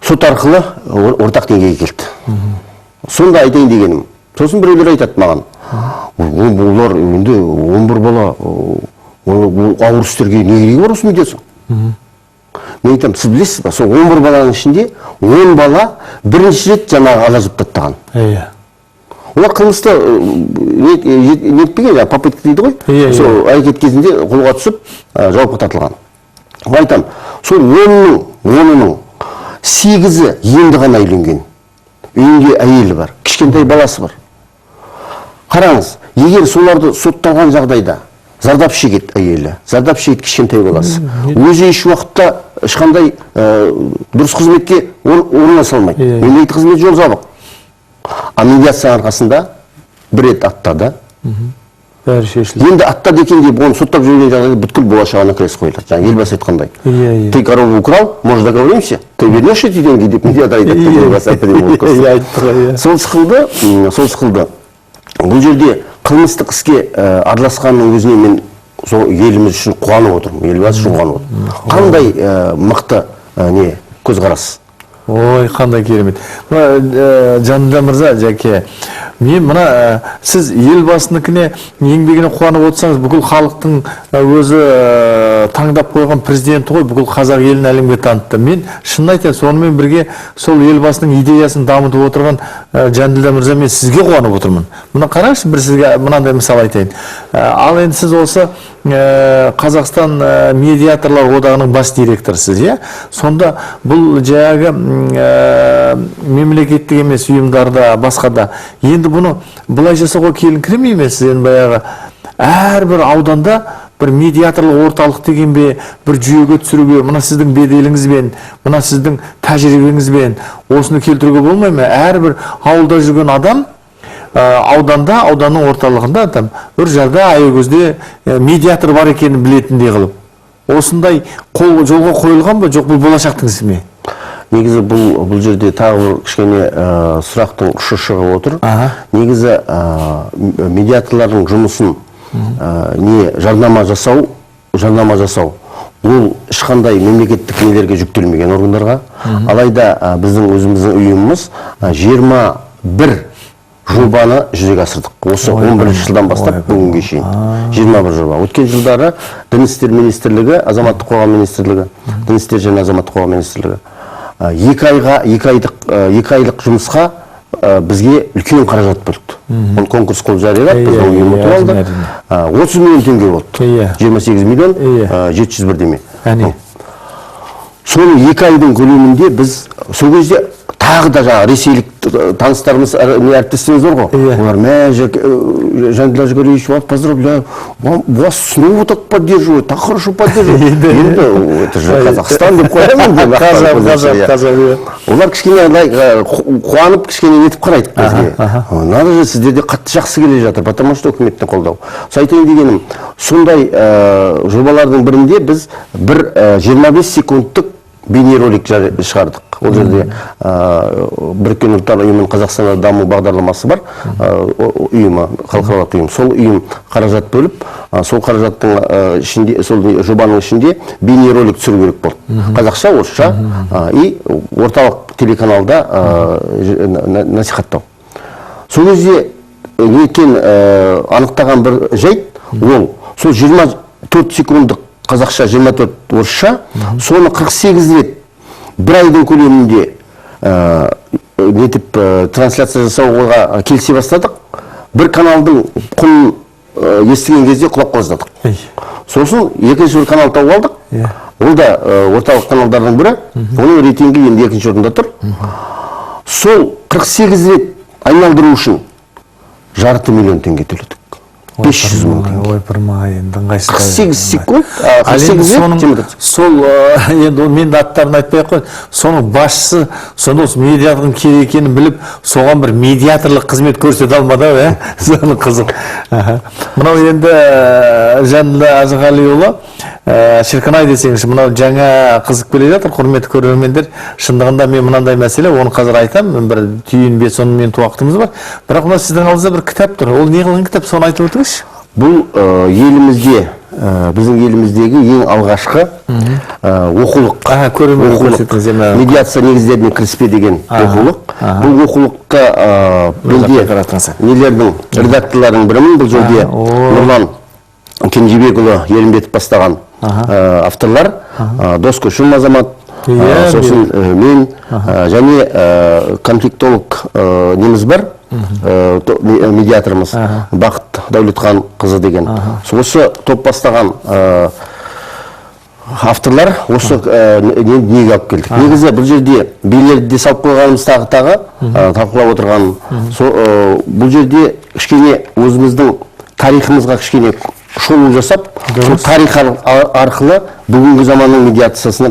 S2: сот арқылы ортақ деңгейге келді. Сонда айтайын дегенім. Сосын біреулер айтады маған. Олар енді 11 бала ауыр істерге не керегі бар осы медиация? Мен айтамын, сіз білесіз ба, сол 11 баланың ішінде 10 бала бірінші рет жаңағы ала жұптаттаған. Олар қылмысты нетпеген, попытка дейді ғой, сол әрекет кезінде қолға түсіп жауапқа тартылған. Айтамын, сол 10-ның 8-і енді ғана үйленген. Үйінде әйелі бар, кішкентай баласы бар. Қараңыз, егер соларды сотталған жағдайда зардап шегет әйелі, зардап шегет кішкентай баласы, өзі еш уақытта ешқандай дұрыс қызметке орналаса алмайды. Мемлекеттік қызмет жоқ жабық. А медиация арқасында бір рет аттады.
S1: Бәрі шешілді.
S2: Енді аттады екен деп, оны соттап жүрген жағдайда бүткіл болашағына крест қойылады. Жаңа елбасы айтқандай. Ты корову украл, может договоримся? Ты вернешь эти деньги деп медиатор айтады. Сол сықылды. Бұл жерде қылмыстық іске араласқанның өзіне мен еліміз үшін қуанып отырмын, елбасы үшін қуанып отырмын. Қандай мықты көзқарас?
S1: Ой, қандай керемет. Жанында мырза, жәке, мен мына сіз елбасыныкіне еңбегіне қуанып отырсаңыз, бүкіл халықтың өзі таңдап қойған президенті ғой, бүкіл қазақ елін әлемге танытты. Мен шынын айтайын, сонымен бірге сол елбасының идеясын дамытып отырған Жанділда мырза, мен сізге қуанып отырмын. Мына қараңызшы, бір сізге мынандай мысал айтайын. Ал енді сіз осы Қазақстан медиаторлар одағының бас директорысыз, иә? Сонда бұл жаңағы мемлекеттік емес ұйымдарда, басқада. енді бұны былай жасауға келіңкіремей емессіз, енді баяғы әрбір ауданда бір медиаторлық орталық деген бе, бір жүйеге түсіруге, мына сіздің беделіңізбен, мына сіздің тәжірибеңізбен осыны келтіруге болмай ма? Әрбір ауылда жүрген адам ауданда, ауданның орталығында бір жерде Аягөзде медиатор бар екенін білетіндей қылып. Осындай жолға қойылған ба, жоқ бұл болашақтың ісі ме?
S2: Негізі бұл жерде тағы бір кішкене сұрақтың ұшы шығып отыр. Негізі медиаторлардың жұмысын жарнама жасау, ол ешқандай мемлекеттік нелерге жүктелмеген органдарға. Алайда біздің өзіміздің ұйымымыз 21 жобаны жүзеге асырдық. Осы 11 жылдан бастап бүгінге шейін 21 жоба. Өткен жылдары Дін істер министрлігі, Азаматтық қоғам министрлігі, Дін істер және Азаматтық қоғам министрлігі 2 айлық жұмысқа бізге үлкен қаражат бөлді. Оны конкурс қылып жариялап, біздің ұйым ұтып алды. 30 миллион теңге болды. 28 миллион 701 деме. Соның 2 айдың көлемінде біз сол кезде тағы да жаңа ресейлік таныстарымыз, әріптестеріміз бар ғой. Олар Жанділер Жигоревич, вас поздравляю, вас снова так поддерживают, так хорошо поддерживают. Енді это же Қазақстан деп қоямын.
S1: Қазақ.
S2: Олар кішкене қуанып, кішкене етіп қарайды бізге. Надо же, сіздерде қатты жақсы келе жатыр, потому что үкіметтің қолдау. Айтайын дегенім, сондай жобалардың бірінде біз бір 25 секундтық бейнеролик шығардық. Ол жерде Біріккен ұлттар ұйымының Қазақстанда даму бағдарламасы бар, ұйымы, халықаралық ұйым. Сол ұйым қаражат бөліп, сол қаражаттың ішінде, сол жобаның ішінде бейнеролик түсіру керек болды. Қазақша, орысша и орталық телеканалда насихаттау. Сол кезде неткен анықтаған бір жайт, ол сол 24 секундық қазақша, 24 орысша, соны 48 рет бір айдың көлемінде нетіп трансляция жасауға келісе бастадық. Бір каналдың құнын естіген кезде құлап қоздадық. Сосын екінші бір канал тауып алдық. Ол да орталық каналдардың бірі. Оның рейтингі енді екінші орында тұр. Сол 48 рет айналдыру үшін жарты миллион теңге төледік. 500 мың теңге.
S1: Ойпырмай, енді ыңғайсыз.
S2: 48 секунд, 48 рет.
S1: Сол, енді мен аттарын айтпай қой, соның басшысы, сонда осы медиатордың керек екенін біліп, соған бір медиаторлық қызмет көрсете алмады, соның қызық. Мынау енді Жанділда Әжіғалиұлы, шіркін-ай десеңізші, мынау жаңа қызық келе жатыр, құрметті көрермендер. Шындығында мен мынандай мәселе, оны қазір айтам, бір түйін 5-10 минут уақытымыз бар. Бірақ мына сіздің алдыңызда бір кітап тұр. Ол не қылған кітап, соны айтып өтіңізші.
S2: Бұл елімізде, біздің еліміздегі ең алғашқы оқулық. Медиация негіздеріне кіріспе деген оқулық. Бұл оқулықта нелердің редакторлардың бірімін. Бұл жерде Нұрлан Кенжебекұлы Елімбетов бастаған авторлар, Дос Көшім Азамат, сосын мен және конфликтолог неміз бар, медиаторымыз Бақыт Дәулетхан қызы деген. Осы топ бастаған авторлар осы неге алып келдік. Негізі бұл жерде билерді салып қойғанымыз тағы талқылап отырған. Бұл жерде кішкене өзіміздің тарихымызға кішкене шолу жасап, тарих арқылы бүгінгі заманның медиациясына,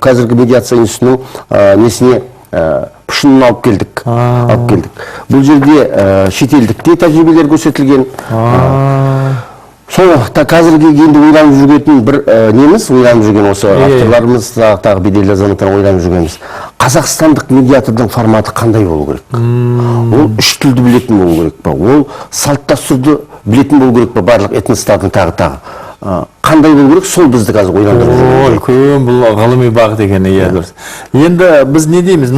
S2: қазіргі медиация институтының несіне пішінін алып келдік. Бұл жерде шетелдікте тәжірибелер көрсетілген. Сол қазіргі енді ойланып жүрген бір неміз, ойланып жүрген осы авторларымыз, тағы беделді азаматтар ойланып жүргеніміз. Қазақстандық медиатордың форматы қандай болу керек? Ол үш тілді білетін болу керек па? Ол салт дәстүрді білетін болу керек па? Барлық этностардың тағы. Қандай болу керек? Сол бізді қазір ойландырып жүрген.
S1: Үлкен бұл ғылыми бағыт екен. Енді біз не дейміз?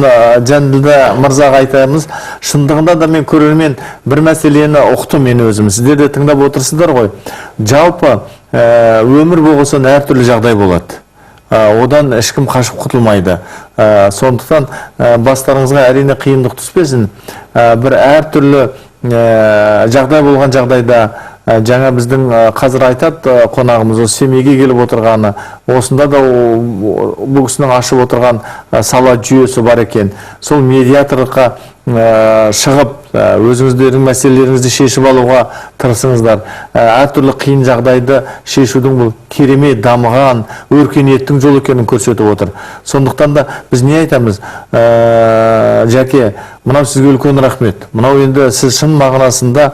S1: Жанділда мырзаға айтамыз, шындығында да мен көрермен бір мәселені ұқтым мен өзім. Сіздер де тыңдап отырсыздар ғой. Жалпы өмір болғысын әртүрлі жағдай болады. Одан ешкім қашып құтылмайды. Сондықтан бастарыңызға әрине қиындық түспесін. Бір әртүрлі жағдай болған жағдайда жаңа біздің қазір айтады қонағымыз осы семейге келіп отырғаны, осында да бұл кісінің ашып отырған сала жүйесі бар екен. Сол медиаторлыққа шығып, өзіңіздердің мәселелеріңізді шешіп алуға тырысыңыздар. Әртүрлі қиын жағдайды шешудің бұл керемет дамыған, өркениеттің жол екенін көрсетіп отыр. Сондықтан да біз не айтамыз? Жәке, мынау сізге үлкен рахмет. Мынау енді сіз шын мағынасында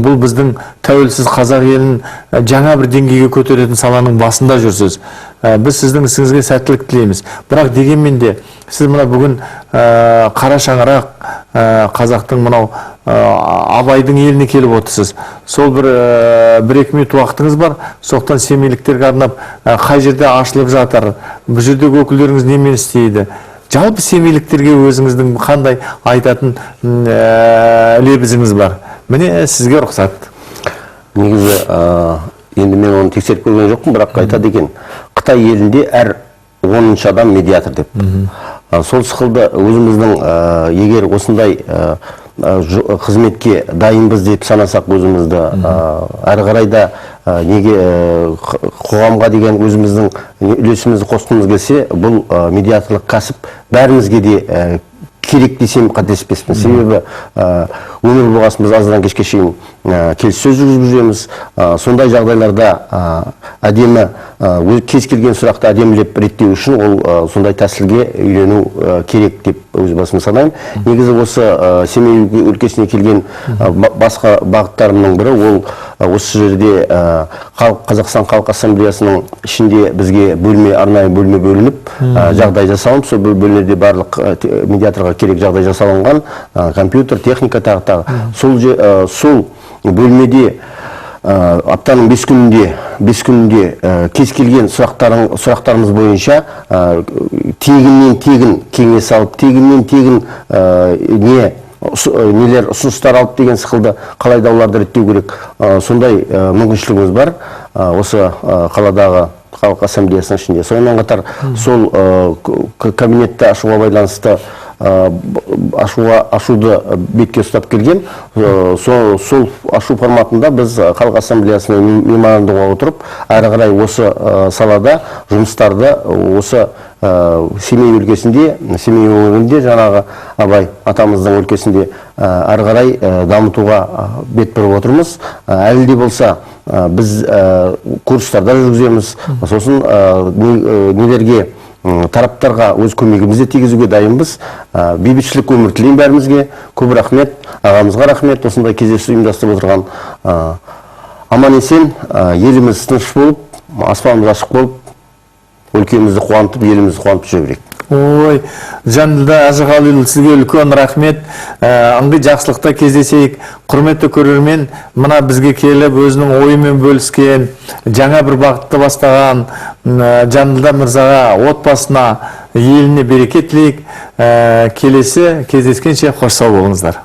S1: бұл біздің тәуелсіз қазақ елін жаңа бір деңгейге көтеретін саланың басында жүрсіз. Біз сіздің ісіңізге сәттілік тілейміз. Бірақ дегенмен де сіз мына бүгін қара шаңырақ қазақтың мынау Абайдың еліне келіп отырсыз. Сол бір-екі минут уақытыңыз бар. Соқтан семейліктерге арнап қай жерде ашылып жатыр, бұл жердегі өкілдеріңіз немен істейді? Жалпы семейліктерге өзіңіздің қандай айтатын лебізіңіз бар? Міне сізге рұқсат.
S2: Негізі, енді мен оны тексеріп көрген жоқпын, бірақ айтады екен, Қытай елінде әр 10-шы адам медиатор деп. Сол сықылды өзіміздің егер осындай қызметке дайынбыз деп санасақ өзімізді, әрі қарай да неге қоғамға деген өзіміздің үлесімізді қосқымыз келсе, бұл медиаторлық кәсіп бәрімізге де керек десем қателеспеспін. Себебі өмір болғасын біз аздан кешке шейін келіссөз жүргізіп жүреміз. Сондай жағдайларда әдемі кез келген сұрақты әдемілеп реттеу үшін ол сондай тәсілге үйрену керек деп өз басым санаймын. Негізі осы Семей өлкесіне келген басқа бағыттарымның бірі ол осы жерде Қазақстан Халық Ассамблеясының ішінде бізге арнайы бөлме бөлініп, жағдай жасалынып, сол бөлмеде барлық медиаторға керек жағдай жасалынған, компьютер, техника тағы. Сол бөлмеде аптаның 5 күнінде кез келген сұрақтарымыз бойынша тегіннен тегін кеңес алып, тегіннен тегін нелер ұсыныстар алып деген сықылды қалай дауларды реттеу керек, сондай мүмкіншілігіміз бар осы қаладағы Халық Ассамблеясының ішінде. Сонымен қатар сол кабинетті ашуға байланысты ашуды бетке ұстап келген, сол ашу форматында біз Халық Ассамблеясына меморандумға отырып, әрі қарай осы салада жұмыстарды осы Семей өлкесінде, Семей өңірінде, жаңағы Абай атамыздың өлкесінде әрі қарай дамытуға бет бұрып отырмыз. Әлі де болса біз курстарда жүргіземіз, сосын нелерге тараптарға өз көмегімізді тигізуге дайынбыз. Бейбітшілік өмір тілеймін бәрімізге. Көп рахмет, ағамызға рахмет. Осындай кездесу ұйымдастырып отырған аман есен, еліміз тыныш болып, аспанымыз ашық болып, өлкемізді қуантып, елімізді қуантып жүре берейік.
S1: Ой, Жанділда Әжіғалиұлы, сізге үлкен рахмет. Аңғы жақсылықта кездесейік. Құрметті көрермен, мына бізге келіп өзінің ойымен бөліскен, жаңа бір бағытты бастаған Жанділда мырзаға, отбасына, еліне береке тілейік. Келесі кездескенше қош сау болыңыздар.